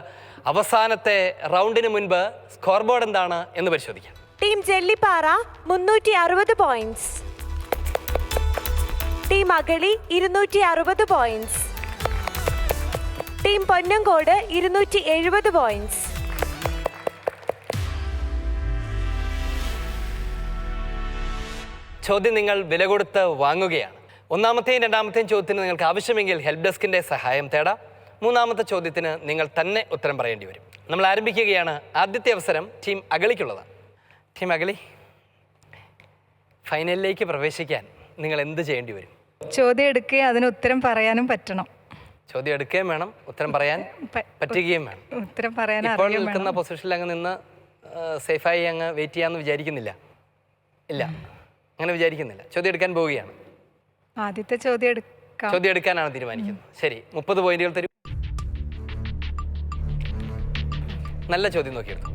അവസാനത്തെ റൗണ്ടിന് മുൻപ് സ്കോർ ബോർഡ് എന്താണ് എന്ന് പരിശോധിക്കാം. Team Jellippara 360 points, team Agali 260 points, team Ponnankode 270 points. ചോദ്യം നിങ്ങൾ വില കൊടുത്ത് വാങ്ങുകയാണ്. ഒന്നാമത്തെയും രണ്ടാമത്തെയും ചോദ്യത്തിന് നിങ്ങൾക്ക് ആവശ്യമെങ്കിൽ ഹെൽപ്പ് ഡെസ്കിൻ്റെ സഹായം തേടാം. മൂന്നാമത്തെ ചോദ്യത്തിന് നിങ്ങൾ തന്നെ ഉത്തരം പറയേണ്ടി വരും. നമ്മൾ ആരംഭിക്കുകയാണ്. ആദ്യത്തെ അവസരം ടീം അഗളിക്കുള്ളതാണ്. ടീം അഗളി, ഫൈനലിലേക്ക് പ്രവേശിക്കാൻ നിങ്ങൾ എന്ത് ചെയ്യേണ്ടി വരും? ചോദ്യം എടുക്കുകയും അതിന് ഉത്തരം പറയാനും പറ്റണം. ചോദ്യം എടുക്കുകയും വേണം, ഉത്തരം പറയാൻ പറ്റുകയും വേണം. ഉത്തരം പറയാൻ ഇപ്പോൾ നിൽക്കുന്ന പൊസിഷനിൽ അങ്ങ് നിന്ന് സേഫായി അങ്ങ് വെയിറ്റ് ചെയ്യാമെന്ന് വിചാരിക്കുന്നില്ല. ഇല്ല, അങ്ങനെ വിചാരിക്കുന്നില്ല. ചോദ്യം എടുക്കാൻ പോവുകയാണ്. ആദ്യത്തെ ചോദ്യം എടുക്കാം. ചോദ്യം എടുക്കാനാണ് തീരുമാനിക്കുന്നത്. ശരി, 30 പോയിന്റുകൾ തരും. നല്ല ചോദ്യം നോക്കിയെടുത്തു.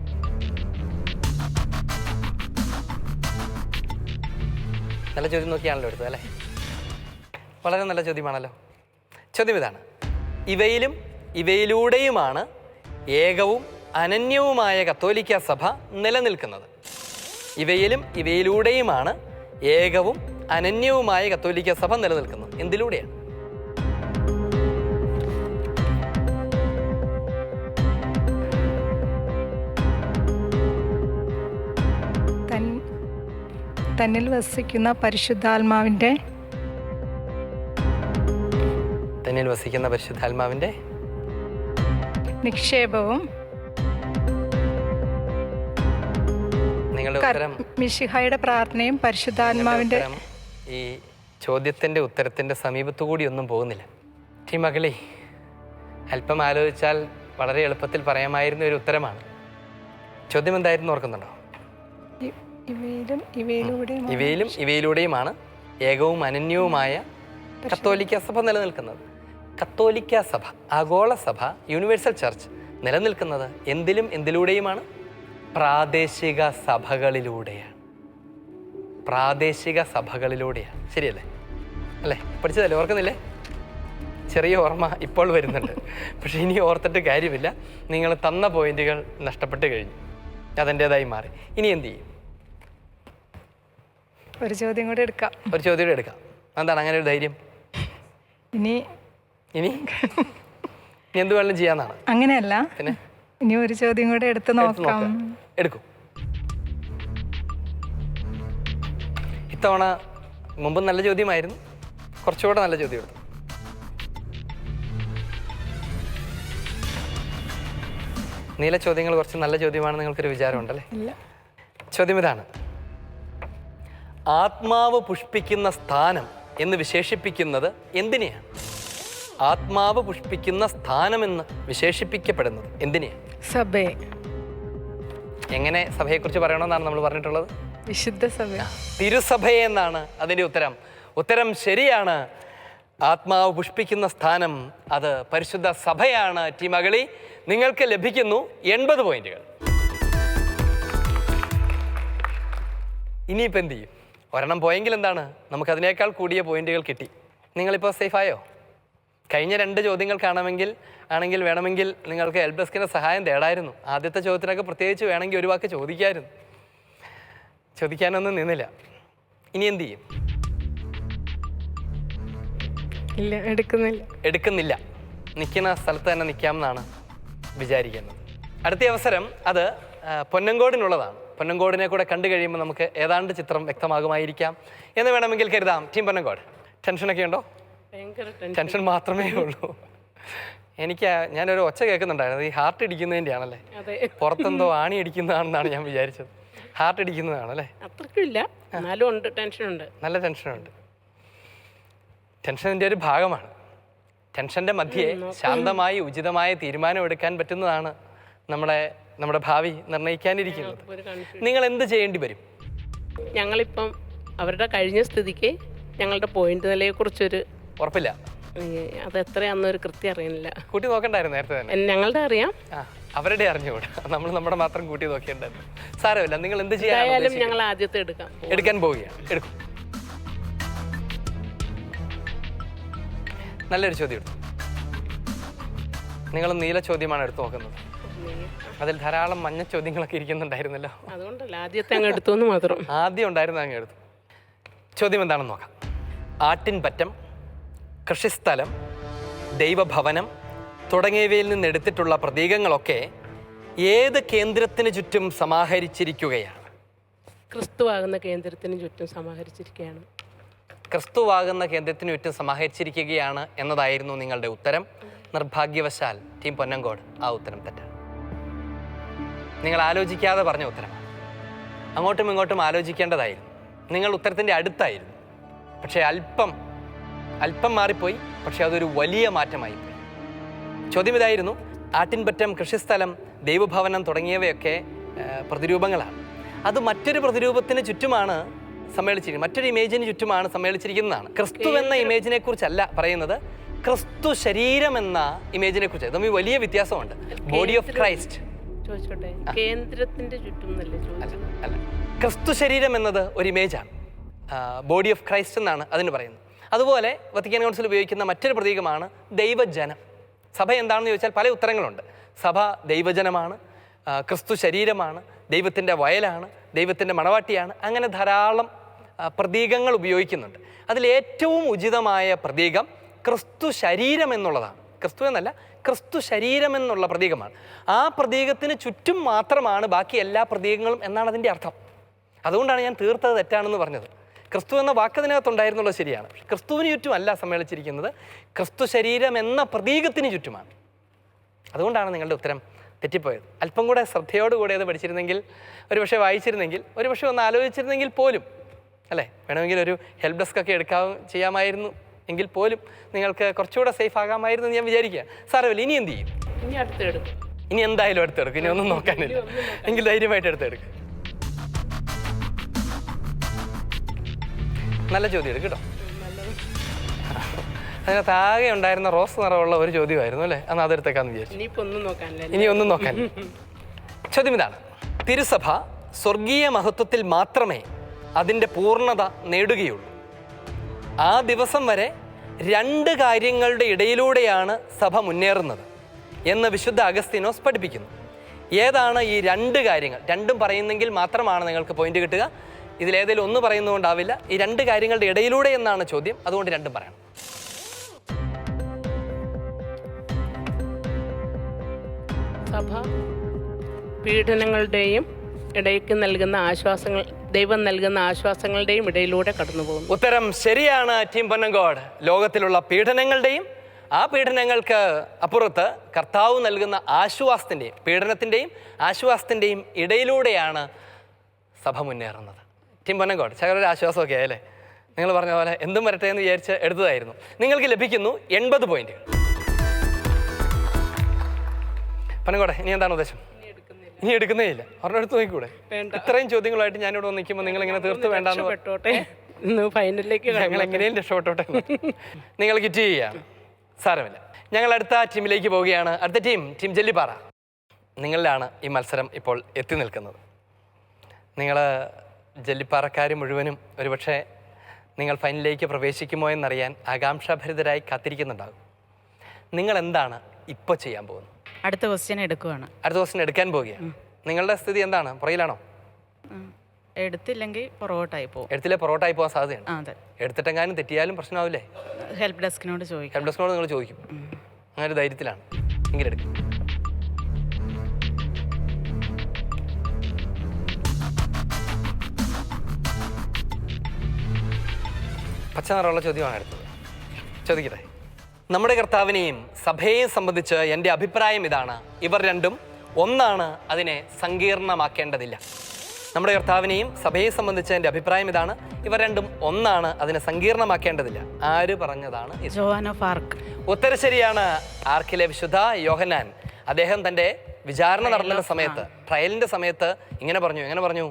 നല്ല ചോദ്യം നോക്കിയാണല്ലോ എടുത്തത് അല്ലേ? വളരെ നല്ല ചോദ്യമാണല്ലോ. ചോദ്യം ഇതാണ്: ഇവയിലും ഇവയിലൂടെയുമാണ് ഏകവും അനന്യവുമായ കത്തോലിക്ക സഭ നിലനിൽക്കുന്നത്. ഇവയിലും ഇവയിലൂടെയുമാണ് ഏകവും അനന്യവുമായ കത്തോലിക്ക സഭ നിലനിൽക്കുന്നത്. എന്തിലൂടെയാണ്? തന്നിൽ വസിക്കുന്ന പരിശുദ്ധാത്മാവിൻ്റെ നിക്ഷേപവും നിങ്ങളുടെ ഉത്തരം മിശിഹായുടെ പ്രാർത്ഥനയും പരിശുദ്ധാത്മാവിൻ്റെ. ഈ ചോദ്യത്തിൻ്റെ ഉത്തരത്തിൻ്റെ സമീപത്തു കൂടി ഒന്നും പോകുന്നില്ല. ടീം അഗളി, അല്പം ആലോചിച്ചാൽ വളരെ എളുപ്പത്തിൽ പറയാമായിരുന്ന ഒരു ഉത്തരമാണ്. ചോദ്യം എന്തായിരുന്നു ഓർക്കുന്നുണ്ടോ? ഇവയിലും ഇവയിലൂടെയുമാണ് ഏകവും അനന്യവുമായ കത്തോലിക്ക സഭ നിലനിൽക്കുന്നത്. കത്തോലിക്ക സഭ, ആഗോള സഭ, യൂണിവേഴ്സൽ ചർച്ച് നിലനിൽക്കുന്നത് എന്തിലും എന്തിലൂടെയുമാണ്? പ്രാദേശിക സഭകളിലൂടെയാണ്. പ്രാദേശിക സഭകളിലൂടെയാണ്. ശരിയല്ലേ? അല്ലേ? പഠിച്ചതല്ലേ? ഓർക്കുന്നില്ലേ? ചെറിയ ഓർമ്മ ഇപ്പോൾ വരുന്നുണ്ട്. പക്ഷേ ഇനി ഓർത്തിട്ട് കാര്യമില്ല. നിങ്ങൾ തന്ന പോയിന്റുകൾ നഷ്ടപ്പെട്ട് കഴിഞ്ഞു, അതിൻ്റെതായി മാറി. ഇനി എന്ത് ചെയ്യും? ഒരു ചോദ്യം കൂടെ എടുക്കാം. ഒരു ചോദ്യം കൂടെ എടുക്കാം. എന്താണ് അങ്ങനെ ഒരു ധൈര്യം? ഇനി എന്ത് വേണം ചെയ്യാന്നാണ്? അങ്ങനെയല്ല, പിന്നെ ഇനി ഒരു ചോദ്യം കൂടെ എടുത്ത് നോക്കാം. എടുക്കും. ഇത്തവണ മുമ്പ് നല്ല ചോദ്യമായിരുന്നു, കുറച്ചുകൂടെ നല്ല ചോദ്യം എടുത്തു. നീല ചോദ്യങ്ങൾ കുറച്ച് നല്ല ചോദ്യമാണെന്ന് നിങ്ങൾക്കൊരു വിചാരമുണ്ടല്ലേ? ചോദ്യം ഇതാണ്: ആത്മാവ് പുഷ്പിക്കുന്ന സ്ഥാനം എന്ന് വിശേഷിപ്പിക്കുന്നത് എന്തിനെയാണ്? ആത്മാവ് പുഷ്പിക്കുന്ന സ്ഥാനം എന്ന് വിശേഷിപ്പിക്കപ്പെടുന്നത് എന്തിനെയാണ്? സഭയെ. എങ്ങനെ സഭയെക്കുറിച്ച് പറയണമെന്നാണ് നമ്മൾ പറഞ്ഞിട്ടുള്ളത്? വിശുദ്ധ സഭ, തിരുസഭയെ എന്നാണ് അതിൻ്റെ ഉത്തരം. ഉത്തരം ശരിയാണ്. ആത്മാവ് പുഷ്പിക്കുന്ന സ്ഥാനം അത് പരിശുദ്ധ സഭയാണ്. ടീം അഗളി, നിങ്ങൾക്ക് ലഭിക്കുന്നു 80 പോയിന്റുകൾ. ഇനിയിപ്പോൾ എന്ത് ചെയ്യും? ഒരെണ്ണം പോയെങ്കിൽ എന്താണ്, നമുക്കതിനേക്കാൾ കൂടിയ പോയിന്റുകൾ കിട്ടി. നിങ്ങളിപ്പോൾ സേഫായോ? കഴിഞ്ഞ 2 ചോദ്യങ്ങൾ ആണെങ്കിൽ വേണമെങ്കിൽ നിങ്ങൾക്ക് ഹെൽപ്പ് ഡെസ്കിൻ്റെ സഹായം തേടായിരുന്നു. ആദ്യത്തെ ചോദ്യത്തിനൊക്കെ പ്രത്യേകിച്ച് വേണമെങ്കിൽ ഒരു വാക്ക് ചോദിക്കായിരുന്നു. ചോദിക്കാനൊന്നും നിന്നില്ല. ഇനി എന്ത് ചെയ്യും? ഇല്ല, എടുക്കുന്നില്ല. നിൽക്കുന്ന സ്ഥലത്ത് തന്നെ നിൽക്കാമെന്നാണ് വിചാരിക്കുന്നത്. അടുത്ത അവസരം അത് പൊന്നങ്കോടിനുള്ളതാണ്. പൊന്നങ്കോടിനെ കൂടെ കണ്ടു കഴിയുമ്പോൾ നമുക്ക് ഏതാണ്ട് ചിത്രം വ്യക്തമാകുമായിരിക്കാം എന്ന് വേണമെങ്കിൽ കരുതാം. ടീം പൊന്നങ്കോട്, ടെൻഷനൊക്കെ ഉണ്ടോ? ടെൻഷൻ മാത്രമേ ഉള്ളൂ. ഞാനൊരു ഒച്ച കേൾക്കുന്നുണ്ടായിരുന്നു. ഈ ഹാർട്ട് ഇടിക്കുന്നതിൻ്റെ ആണല്ലേ? പുറത്തെന്തോ ആണി അടിക്കുന്നതാണെന്നാണ് ഞാൻ വിചാരിച്ചത്. ഹാർട്ട് ഇടിക്കുന്നതാണ് അല്ലേ? അത്രയ്ക്കും ഇല്ല, എന്നാലും ഉണ്ട്, ടെൻഷനുണ്ട്. നല്ല ടെൻഷനുണ്ട്. ടെൻഷൻ്റെ ഒരു ഭാഗമാണ്. ടെൻഷൻ്റെ മധ്യേ ശാന്തമായി ഉചിതമായ തീരുമാനം എടുക്കാൻ പറ്റുന്നതാണ് നമ്മുടെ ഭാവി നിർണ്ണയിക്കാനിരിക്കുന്നത്. നിങ്ങൾ എന്ത് ചെയ്യേണ്ടി വരും? ഞങ്ങളിപ്പം അവരുടെ കഴിഞ്ഞ സ്ഥിതിക്ക് ഞങ്ങളുടെ പോയിന്റ് നിലയെക്കുറിച്ചൊരു ഉറപ്പില്ല. അത് എത്രയാണെന്നൊരു കൃത്യം അറിയുന്നില്ല. കൂട്ടി നോക്കണ്ടായിരുന്നു നേരത്തെ തന്നെ? ഞങ്ങളുടെ അറിയാം, അവരുടെ അറിഞ്ഞുകൂടാ. നമ്മൾ നമ്മുടെ മാത്രം കൂട്ടി നോക്കിയിട്ടുണ്ടായിരുന്നു. സാരമില്ല. നിങ്ങൾ എന്ത് ചെയ്യാനും ഞങ്ങൾ ആദ്യത്തെ എടുക്കാൻ പോവുകയാണ്. എടുക്കും. നല്ലൊരു ചോദ്യം എടുത്തു. നിങ്ങൾ നീല ചോദ്യമാണ് എടുത്തു നോക്കുന്നത്. അതിൽ ധാരാളം മഞ്ഞ ചോദ്യങ്ങളൊക്കെ ഇരിക്കുന്നുണ്ടായിരുന്നല്ലോ. അതുകൊണ്ടല്ല ആദ്യത്തെ അങ്ങ് എടുത്തു എന്ന് മാത്രം. ആദ്യം ഉണ്ടായിരുന്ന അങ്ങ് എടുത്തു. ചോദ്യം എന്താണെന്ന് നോക്കാം. ആട്ടിൻപറ്റം, കൃഷിസ്ഥലം, ദൈവഭവനം തുടങ്ങിയവയിൽ നിന്ന് എടുത്തിട്ടുള്ള പ്രതീകങ്ങളൊക്കെ ഏത് കേന്ദ്രത്തിന് ചുറ്റും സമാഹരിച്ചിരിക്കുകയാണ്? ക്രിസ്തുവാകുന്ന കേന്ദ്രത്തിന് ചുറ്റും സമാഹരിച്ചിരിക്കുകയാണ്. ക്രിസ്തുവാകുന്ന കേന്ദ്രത്തിന് ചുറ്റും സമാഹരിച്ചിരിക്കുകയാണ് എന്നതായിരുന്നു നിങ്ങളുടെ ഉത്തരം. നിർഭാഗ്യവശാൽ ടീം പൊന്നങ്കോട് ആ ഉത്തരം തെറ്റാണ്. നിങ്ങൾ ആലോചിക്കാതെ പറഞ്ഞ ഉത്തരം. അങ്ങോട്ടും ഇങ്ങോട്ടും ആലോചിക്കേണ്ടതായിരുന്നു. നിങ്ങൾ ഉത്തരത്തിൻ്റെ അടുത്തായിരുന്നു. പക്ഷേ അല്പം മാറിപ്പോയി. പക്ഷെ അതൊരു വലിയ മാറ്റമായിപ്പോയി. ചോദ്യം ഇതായിരുന്നു: ആട്ടിൻപറ്റം, കൃഷിസ്ഥലം, ദൈവഭവനം തുടങ്ങിയവയൊക്കെ പ്രതിരൂപങ്ങളാണ്. അത് മറ്റൊരു പ്രതിരൂപത്തിന് ചുറ്റുമാണ് സമ്മേളിച്ചിരിക്കുന്നത്, മറ്റൊരു ഇമേജിന് ചുറ്റുമാണ് സമ്മേളിച്ചിരിക്കുന്നതാണ്. ക്രിസ്തു എന്ന ഇമേജിനെ കുറിച്ചല്ല പറയുന്നത്, ക്രിസ്തു ശരീരം എന്ന ഇമേജിനെ കുറിച്ച്. തമ്മിൽ വലിയ വ്യത്യാസമുണ്ട്. Body of Christ. ചോദിച്ചോട്ടെ, കേന്ദ്രത്തിന്റെ ചുറ്റും അല്ല, ക്രിസ്തു ശരീരം എന്നത് ഒരു ഇമേജാണ്. ബോഡി ഓഫ് ക്രൈസ്റ്റ് എന്നാണ് അതിന് പറയുന്നത്. അതുപോലെ വത്തിക്കാൻ കൗൺസിൽ ഉപയോഗിക്കുന്ന മറ്റൊരു പ്രതീകമാണ് ദൈവജനം. സഭ എന്താണെന്ന് ചോദിച്ചാൽ പല ഉത്തരങ്ങളുണ്ട്. സഭ ദൈവജനമാണ്, ക്രിസ്തു ശരീരമാണ്, ദൈവത്തിൻ്റെ വയലാണ്, ദൈവത്തിൻ്റെ മണവാട്ടിയാണ്. അങ്ങനെ ധാരാളം പ്രതീകങ്ങൾ ഉപയോഗിക്കുന്നുണ്ട്. അതിലേറ്റവും ഉചിതമായ പ്രതീകം ക്രിസ്തു ശരീരം എന്നുള്ളതാണ്. ക്രിസ്തു എന്നല്ല, ക്രിസ്തു ശരീരം എന്നുള്ള പ്രതീകമാണ്. ആ പ്രതീകത്തിന് ചുറ്റും മാത്രമാണ് ബാക്കി എല്ലാ പ്രതീകങ്ങളും എന്നാണ് അതിൻ്റെ അർത്ഥം. അതുകൊണ്ടാണ് ഞാൻ തീർത്തത് തെറ്റാണെന്ന് പറഞ്ഞത്. ക്രിസ്തു എന്ന വാക്കതിനകത്തുണ്ടായിരുന്നുള്ളത് ശരിയാണ്. ക്രിസ്തുവിന് ചുറ്റും അല്ല സമ്മേളിച്ചിരിക്കുന്നത്, ക്രിസ്തു ശരീരം എന്ന പ്രതീകത്തിന് ചുറ്റുമാണ്. അതുകൊണ്ടാണ് നിങ്ങളുടെ ഉത്തരം തെറ്റിപ്പോയത്. അല്പം കൂടെ ശ്രദ്ധയോടുകൂടെ അത് പഠിച്ചിരുന്നെങ്കിൽ, ഒരുപക്ഷെ വായിച്ചിരുന്നെങ്കിൽ, ഒരുപക്ഷെ ഒന്ന് ആലോചിച്ചിരുന്നെങ്കിൽ പോലും, അല്ലേ, വേണമെങ്കിൽ ഒരു ഹെൽപ്പ് ഡെസ്ക് ഒക്കെ ചെയ്യാമായിരുന്നു എങ്കിൽ പോലും നിങ്ങൾക്ക് കുറച്ചുകൂടെ സേഫ് ആകാമായിരുന്നു എന്ന് ഞാൻ വിചാരിക്കുക. സാരമില്ല, ഇനി എന്ത് ചെയ്യും? ഇനി എന്തായാലും അടുത്തെടുക്കും. ഇനി ഒന്നും നോക്കാനില്ല. എങ്കിൽ ധൈര്യമായിട്ട് എടുത്തെടുക്കും. നല്ല ചോദ്യം എടുക്കും കേട്ടോ. അതിനകത്ത് ആകെ ഉണ്ടായിരുന്ന റോസ് നിറമുള്ള ഒരു ചോദ്യമായിരുന്നു അല്ലേ? അന്ന് അതെടുത്തേക്കാന്ന് വിചാരിച്ചു. ഇനി ഒന്നും നോക്കാൻ. ചോദ്യം ഇതാണ്: തിരുസഭ സ്വർഗീയ മഹത്വത്തിൽ മാത്രമേ അതിൻ്റെ പൂർണ്ണത നേടുകയുള്ളൂ. ആ ദിവസം വരെ 2 കാര്യങ്ങളുടെ ഇടയിലൂടെയാണ് സഭ മുന്നേറുന്നത് എന്ന് വിശുദ്ധ അഗസ്തീനോസ് പഠിപ്പിക്കുന്നു. ഏതാണ് ഈ 2 കാര്യങ്ങൾ? രണ്ടും പറയുന്നെങ്കിൽ മാത്രമാണ് നിങ്ങൾക്ക് പോയിന്റ് കിട്ടുക. ഇതിലേതെങ്കിലും ഒന്ന് പറയുന്നതുകൊണ്ടാവില്ല. ഈ 2 കാര്യങ്ങളുടെ ഇടയിലൂടെ എന്നാണ് ചോദ്യം. അതുകൊണ്ട് രണ്ടും പറയണം. സഭ പീഡനങ്ങളുടെയും ഇടയ്ക്ക് നൽകുന്ന ആശ്വാസങ്ങൾ, ദൈവം നൽകുന്ന ആശ്വാസങ്ങളുടെയും ഇടയിലൂടെ കടന്നു പോകുന്നു. ഉത്തരം ശരിയാണ് ടീം പൊന്നങ്കോട്. ലോകത്തിലുള്ള പീഡനങ്ങളുടെയും ആ പീഡനങ്ങൾക്ക് അപ്പുറത്ത് കർത്താവ് നൽകുന്ന ആശ്വാസത്തിൻ്റെയും, പീഡനത്തിൻ്റെയും ആശ്വാസത്തിൻ്റെയും ഇടയിലൂടെയാണ് സഭ മുന്നേറുന്നത്. ടീം പൊന്നങ്കോട് ശകലൊരു ആശ്വാസമൊക്കെ ആയല്ലേ? നിങ്ങൾ പറഞ്ഞ പോലെ എന്തും വരട്ടെ എന്ന് വിചാരിച്ച് എടുത്തതായിരുന്നു. നിങ്ങൾക്ക് ലഭിക്കുന്നു 80 പോയിന്റുകൾ. പൊന്നങ്കോടെ, ഇനി എന്താണ് ഉദ്ദേശം? ഇനി എടുക്കുന്നേ ഇല്ല. ഒരെണ്ണം എടുത്ത് നോക്കിക്കൂടെ? ഇത്രയും ചോദ്യങ്ങളായിട്ട് ഞാനിവിടെ നിൽക്കുമ്പോൾ നിങ്ങൾ ഇങ്ങനെ തീർത്ത് വേണ്ടാന്ന് ഫൈനലിലേക്ക് ഞങ്ങൾ എങ്ങനെയും രക്ഷപ്പെട്ടോട്ടെ. നിങ്ങൾ കിറ്റ് ചെയ്യാം, സാരമില്ല. ഞങ്ങൾ അടുത്ത ടീമിലേക്ക് പോവുകയാണ്. അടുത്ത ടീം ജെല്ലിപ്പാറ. നിങ്ങളിലാണ് ഈ മത്സരം ഇപ്പോൾ എത്തി നിൽക്കുന്നത്. നിങ്ങൾ ജെല്ലിപ്പാറക്കാർ മുഴുവനും ഒരുപക്ഷെ നിങ്ങൾ ഫൈനലിലേക്ക് പ്രവേശിക്കുമോ എന്നറിയാൻ ആകാംക്ഷാഭരിതരായി കാത്തിരിക്കുന്നുണ്ടാകും. നിങ്ങൾ എന്താണ് ഇപ്പോൾ ചെയ്യാൻ പോകുന്നത്? അടുത്ത ക്വസ്റ്റ്യൻ എടുക്കുവാണ്. അടുത്ത ക്വസ്റ്റ്യൻ എടുക്കാൻ പോവുകയാണ്. നിങ്ങളുടെ സ്ഥിതി എന്താണ്? പുറകിലാണോ? എടുത്തില്ലെങ്കിൽ പുറകോട്ടായി പോകും. എടുത്തില്ലേ പുറകോട്ടായി പോകാൻ സാധ്യതയാണ്. അതെ. എടുത്തിട്ടെങ്ങാനും തെറ്റിയാലും പ്രശ്നമാവില്ലേ? ഹെൽപ്പ് ഡെസ്കിനോട് ചോദിക്കും. ഹെൽപ്പ് ഡെസ്കിനോട് നിങ്ങൾ ചോദിക്കും. അങ്ങനെ ഒരു ധൈര്യത്തിലാണ്. എങ്കിലും എടുക്കും. പച്ച നിറമുള്ള ചോദ്യമാണ് എടുത്തത്. ചോദിക്കട്ടെ. നമ്മുടെ കർത്താവിനെയും സഭയെയും സംബന്ധിച്ച് എൻ്റെ അഭിപ്രായം ഇതാണ്: ഇവർ രണ്ടും ഒന്നാണ്, അതിനെ സങ്കീർണമാക്കേണ്ടതില്ല. നമ്മുടെ കർത്താവിനെയും സഭയെ സംബന്ധിച്ച് എൻ്റെ അഭിപ്രായം ഇതാണ്, ഇവർ രണ്ടും ഒന്നാണ്, അതിനെ സങ്കീർണമാക്കേണ്ടതില്ല. ആര് പറഞ്ഞതാണ് ഇത്? ജോവാൻ ഓഫ് ആർക്ക്. ഉത്തരം ശരിയാണ്. ആർക്കിലെ വിശുദ്ധ യോഹന്നാൻ. അദ്ദേഹം തൻ്റെ വിചാരണ നടന്ന സമയത്ത്, ട്രയലിന്റെ സമയത്ത് എങ്ങനെ പറഞ്ഞു?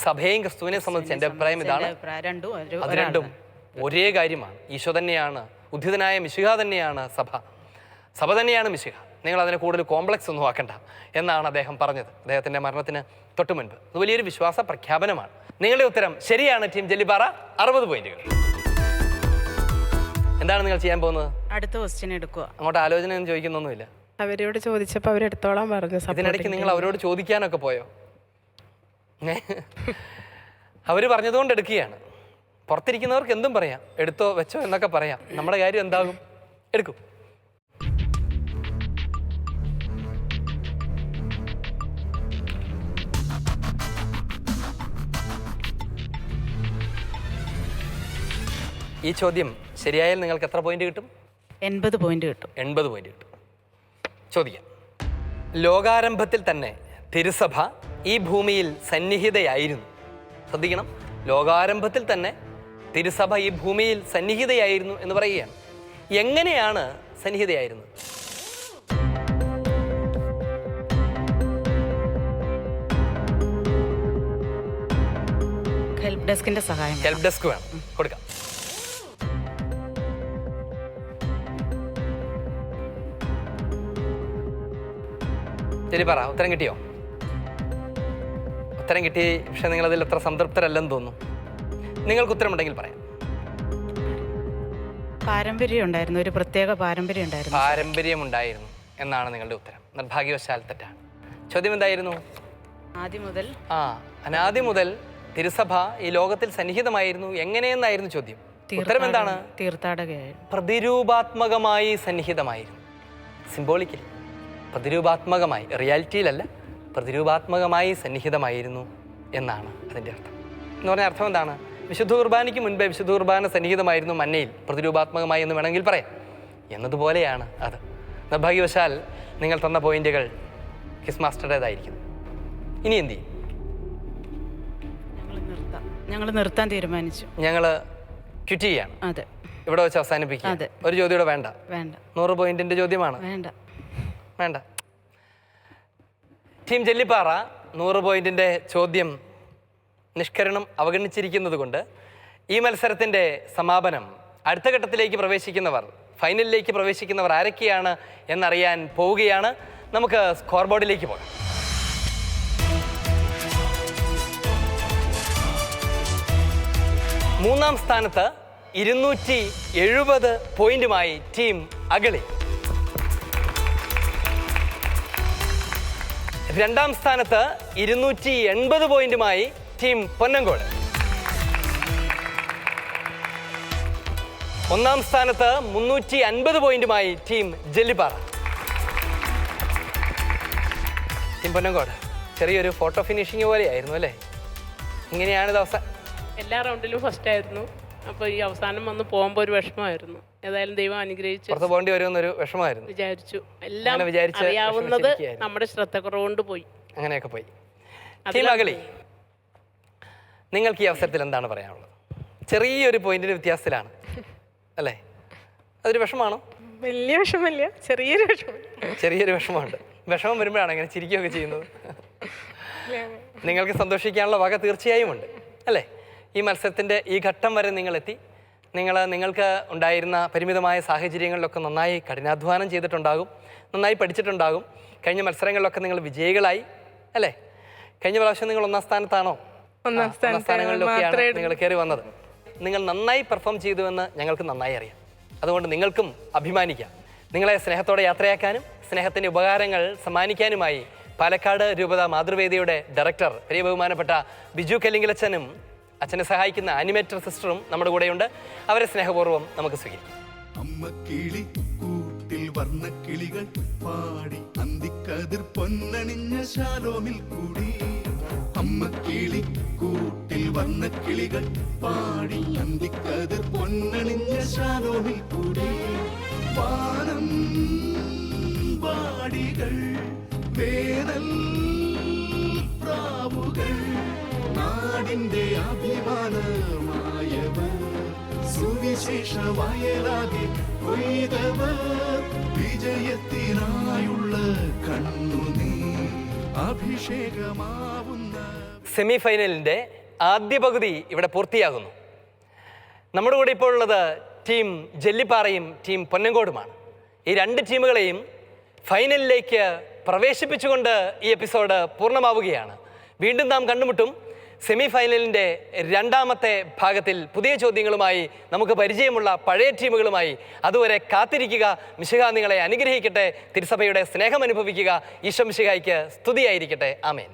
സഭയെയും ക്രിസ്തുവിനെ സംബന്ധിച്ച് എൻ്റെ അഭിപ്രായം ഇതാണ്, അത് രണ്ടും ഒരേ കാര്യമാണ്. ഈശോ തന്നെയാണ്, ഉദ്ധിതനായ മിശിഹ തന്നെയാണ് സഭ തന്നെയാണ് മിശിഹ. നിങ്ങൾ അതിനെ കൂടുതൽ കോംപ്ലക്സ് ഒന്നും ആക്കണ്ട എന്നാണ് അദ്ദേഹം പറഞ്ഞത് അദ്ദേഹത്തിൻ്റെ മരണത്തിന് തൊട്ട് മുൻപ്. അത് വലിയൊരു വിശ്വാസ പ്രഖ്യാപനമാണ്. നിങ്ങളുടെ ഉത്തരം ശരിയാണ്. ടീം ജെല്ലിപ്പാറ 60 പോയിന്റുകൾ. എന്താണ് നിങ്ങൾ ചെയ്യാൻ പോകുന്നത്? അടുത്ത ക്വസ്റ്റ്യൻ എടുക്കുക. അങ്ങോട്ട് ആലോചന ഒന്നും ചോദിക്കുന്നൊന്നുമില്ല. അവരോട് ചോദിച്ചപ്പോൾ അവരെടുത്തോളാൻ പറഞ്ഞു. ഇതിനിടയ്ക്ക് നിങ്ങൾ അവരോട് ചോദിക്കാനൊക്കെ പോയോ? അവർ പറഞ്ഞതുകൊണ്ട് എടുക്കുകയാണ്. പുറത്തിരിക്കുന്നവർക്ക് എന്തും പറയാം, എടുത്തോ വെച്ചോ എന്നൊക്കെ പറയാം. നമ്മുടെ കാര്യം എന്താകും? എടുക്കും. ഈ ചോദ്യം ശരിയായാൽ നിങ്ങൾക്ക് എത്ര പോയിന്റ് കിട്ടും? 80 പോയിന്റ് കിട്ടും. 80 പോയിന്റ് കിട്ടും. ചോദിക്കാം. ലോകാരംഭത്തിൽ തന്നെ തിരുസഭ ഈ ഭൂമിയിൽ സന്നിഹിതയായിരുന്നു. ശ്രദ്ധിക്കണം, ലോകാരംഭത്തിൽ തന്നെ തിരുസഭ ഈ ഭൂമിയിൽ സന്നിഹിതയായിരുന്നു എന്ന് പറയുകയാണ്. എങ്ങനെയാണ് സന്നിഹിതയായിരുന്നത്? ഹെൽപ്പ് ഡെസ്കിന്റെ സഹായം. ഹെൽപ്പ് ഡെസ്ക് വേണം, കൊടുക്കാം. ശരി, പറ. ഉത്തരം കിട്ടിയോ? ഉത്തരം കിട്ടി. പക്ഷെ നിങ്ങളതിൽ എത്ര സംതൃപ്തരല്ലെന്ന് തോന്നുന്നു. നിങ്ങൾക്ക് ഉത്തരമുണ്ടെങ്കിൽ പറയാം. പാരമ്പര്യം ഉണ്ടായിരുന്നു, ഒരു പ്രത്യേക പാരമ്പര്യം ഉണ്ടായിരുന്നു എന്നാണ് നിങ്ങളുടെ ഉത്തരം. നിർഭാഗ്യവശാൽ തെറ്റാണ്. ചോദ്യം എന്തായിരുന്നു? അനാദി മുതൽ തിരുസഭ ഈ ലോകത്തിൽ സന്നിഹിതമായിരുന്നു. എങ്ങനെയെന്നായിരുന്നു ചോദ്യം. ഉത്തരം എന്താണ്? പ്രതിരൂപാത്മകമായി സന്നിഹിതമായിരുന്നു. സിംബോളിക്കലി, പ്രതിരൂപാത്മകമായി, റിയാലിറ്റിയിലല്ല, പ്രതിരൂപാത്മകമായി സന്നിഹിതമായിരുന്നു എന്നാണ് അതിൻ്റെ അർത്ഥം. എന്ന് പറഞ്ഞ അർത്ഥം എന്താണ്? വിശുദ്ധ കുർബാനയ്ക്ക് മുൻപേ വിശുദ്ധ കുർബാന സന്നിഹിതമായിരുന്നു മന്നയിൽ, പ്രതിരൂപാത്മകമായി എന്ന് വേണമെങ്കിൽ പറയാം. എന്നതുപോലെയാണ് അത്. നിർഭാഗ്യവശാൽ നിങ്ങൾ തന്ന പോയിന്റുകൾ കിസ് മാസ്റ്ററുടേതായിരിക്കുന്നു. ഇനി എന്ത് ചെയ്യും? ഞങ്ങൾ നിർത്താൻ തീരുമാനിച്ചു. ഞങ്ങൾ ക്വിറ്റ് ചെയ്യാണ്. അതെ, ഇവിടെ വെച്ച് അവസാനിപ്പിക്കുക. ഒരു ചോദ്യം ഇവിടെ വേണ്ട. 100 പോയിന്റിന്റെ ചോദ്യമാണ്. വേണ്ട. ടീം ജെല്ലിപ്പാറ 100 പോയിന്റിന്റെ ചോദ്യം നിഷ്കരണം അവഗണിച്ചിരിക്കുന്നത് കൊണ്ട് ഈ മത്സരത്തിന്റെ സമാപനം, അടുത്ത ഘട്ടത്തിലേക്ക് പ്രവേശിക്കുന്നവർ, ഫൈനലിലേക്ക് പ്രവേശിക്കുന്നവർ ആരൊക്കെയാണ് എന്നറിയാൻ പോവുകയാണ്. നമുക്ക് സ്കോർ ബോർഡിലേക്ക് പോകാം. മൂന്നാം സ്ഥാനത്ത് 270 പോയിന്റുമായി ടീം അഗളി. രണ്ടാം സ്ഥാനത്ത് 280 പോയിന്റുമായി ടീം പൊന്നങ്കോട്. ഒന്നാം സ്ഥാനത്ത് 350 പോയിന്റുമായി ടീം ജെല്ലിപ്പാറ. ടീം പൊന്നങ്കോട് ചെറിയൊരു ഫോട്ടോ ഫിനിഷിങ് പോലെയായിരുന്നു അല്ലേ? ഇങ്ങനെയാണ് ഇത് അവസാനം. എല്ലാ റൗണ്ടിലും ഫസ്റ്റ് ആയിരുന്നു. അപ്പോൾ ഈ അവസാനം വന്ന് പോകുമ്പോൾ ഒരു വിഷമമായിരുന്നു. ഏതായാലും ദൈവം അനുഗ്രഹിച്ച് പുറത്ത് പോകേണ്ടി വരുമെന്നൊരു വിഷമമായിരുന്നു. വിചാരിച്ചു. എല്ലാം അറിയാവുന്നത് നമ്മുടെ ശ്രദ്ധക്കുറവുകൊണ്ട് പോയി. അങ്ങനെയൊക്കെ പോയി. ടീം അഗളി, നിങ്ങൾക്ക് ഈ അവസരത്തിൽ എന്താണ് പറയാനുള്ളത്? ചെറിയൊരു പോയിന്റിന് വ്യത്യാസത്തിലാണ് അല്ലേ? അതൊരു വിഷമാണോ? വലിയ വിഷമമില്ല, ചെറിയൊരു വിഷമമുണ്ട്. വിഷമം വരുമ്പോഴാണ് അങ്ങനെ ചിരിക്കുകയൊക്കെ ചെയ്യുന്നത്. നിങ്ങൾക്ക് സന്തോഷിക്കാനുള്ള വക തീർച്ചയായും ഉണ്ട് അല്ലേ? ഈ മത്സരത്തിൻ്റെ ഈ ഘട്ടം വരെ നിങ്ങളെത്തി. നിങ്ങൾക്ക് ഉണ്ടായിരുന്ന പരിമിതമായ സാഹചര്യങ്ങളിലൊക്കെ നന്നായി കഠിനാധ്വാനം ചെയ്തിട്ടുണ്ടാകും, നന്നായി പഠിച്ചിട്ടുണ്ടാകും. കഴിഞ്ഞ മത്സരങ്ങളിലൊക്കെ നിങ്ങൾ വിജയികളായി അല്ലേ? കഴിഞ്ഞ പ്രാവശ്യം നിങ്ങൾ 1ാം സ്ഥാനത്താണോ? 1ാം സ്ഥാനങ്ങളിലൊക്കെയാണ് നിങ്ങൾ കയറി വന്നത്. നിങ്ങൾ നന്നായി പെർഫോം ചെയ്തുവെന്ന് ഞങ്ങൾക്ക് നന്നായി അറിയാം. അതുകൊണ്ട് നിങ്ങൾക്കും അഭിമാനിക്കാം. നിങ്ങളെ സ്നേഹത്തോടെ യാത്രയാക്കാനും സ്നേഹത്തിൻ്റെ ഉപകാരങ്ങൾ സമ്മാനിക്കാനുമായി പാലക്കാട് രൂപത മാതൃവേദിയുടെ ഡയറക്ടർ പ്രിയ ബഹുമാനപ്പെട്ട ബിജു കല്ലിങ്കലച്ചനും അച്ഛനെ സഹായിക്കുന്ന ആനിമേറ്റർ സിസ്റ്ററും നമ്മുടെ കൂടെയുണ്ട്. അവരെ സ്നേഹപൂർവ്വം നമുക്ക് സ്വീകരിക്കാം. അമ്മക്കിളി കൂട്ടിൽ വർണ്ണക്കിളികൾ പാടി അന്തിക്കതിർ പൊന്നണിഞ്ഞ ശാലോമിൽ കൂടി. അമ്മക്കിളി കൂട്ടിൽ വർണ്ണക്കിളികൾ പാടി അന്തിക്കതിർ പൊന്നണിഞ്ഞ ശാലോമിൽ കൂടി. വാനം വാടികൾ വേനൽ പ്രാവ് നാടിന്റെ അഭിമാനമായവർ, സുവിശേഷ വയലാകെ കൊയ്തവർ, വിജയത്തിനായുള്ള കണ്ണുനീർ അഭിഷേകമാവുന്ന. സെമി ഫൈനലിൻ്റെ ആദ്യ പകുതി ഇവിടെ പൂർത്തിയാകുന്നു. നമ്മുടെ കൂടെ ഇപ്പോൾ ഉള്ളത് ടീം ജെല്ലിപ്പാറയും ടീം പൊന്നങ്കോടുമാണ്. ഈ രണ്ട് ടീമുകളെയും ഫൈനലിലേക്ക് പ്രവേശിപ്പിച്ചുകൊണ്ട് ഈ എപ്പിസോഡ് പൂർണ്ണമാവുകയാണ്. വീണ്ടും നാം കണ്ടുമുട്ടും. സെമി ഫൈനലിൻ്റെ രണ്ടാമത്തെ ഭാഗത്തിൽ പുതിയ ചോദ്യങ്ങളുമായി, നമുക്ക് പരിചയമുള്ള പഴയ ടീമുകളുമായി. അതുവരെ കാത്തിരിക്കുക. മിശിഹ നിങ്ങളെ അനുഗ്രഹിക്കട്ടെ. തിരുസഭയുടെ സ്നേഹം അനുഭവിക്കുക. ഈശോ മിശിഹായ്ക്ക് സ്തുതിയായിരിക്കട്ടെ. ആമേൻ.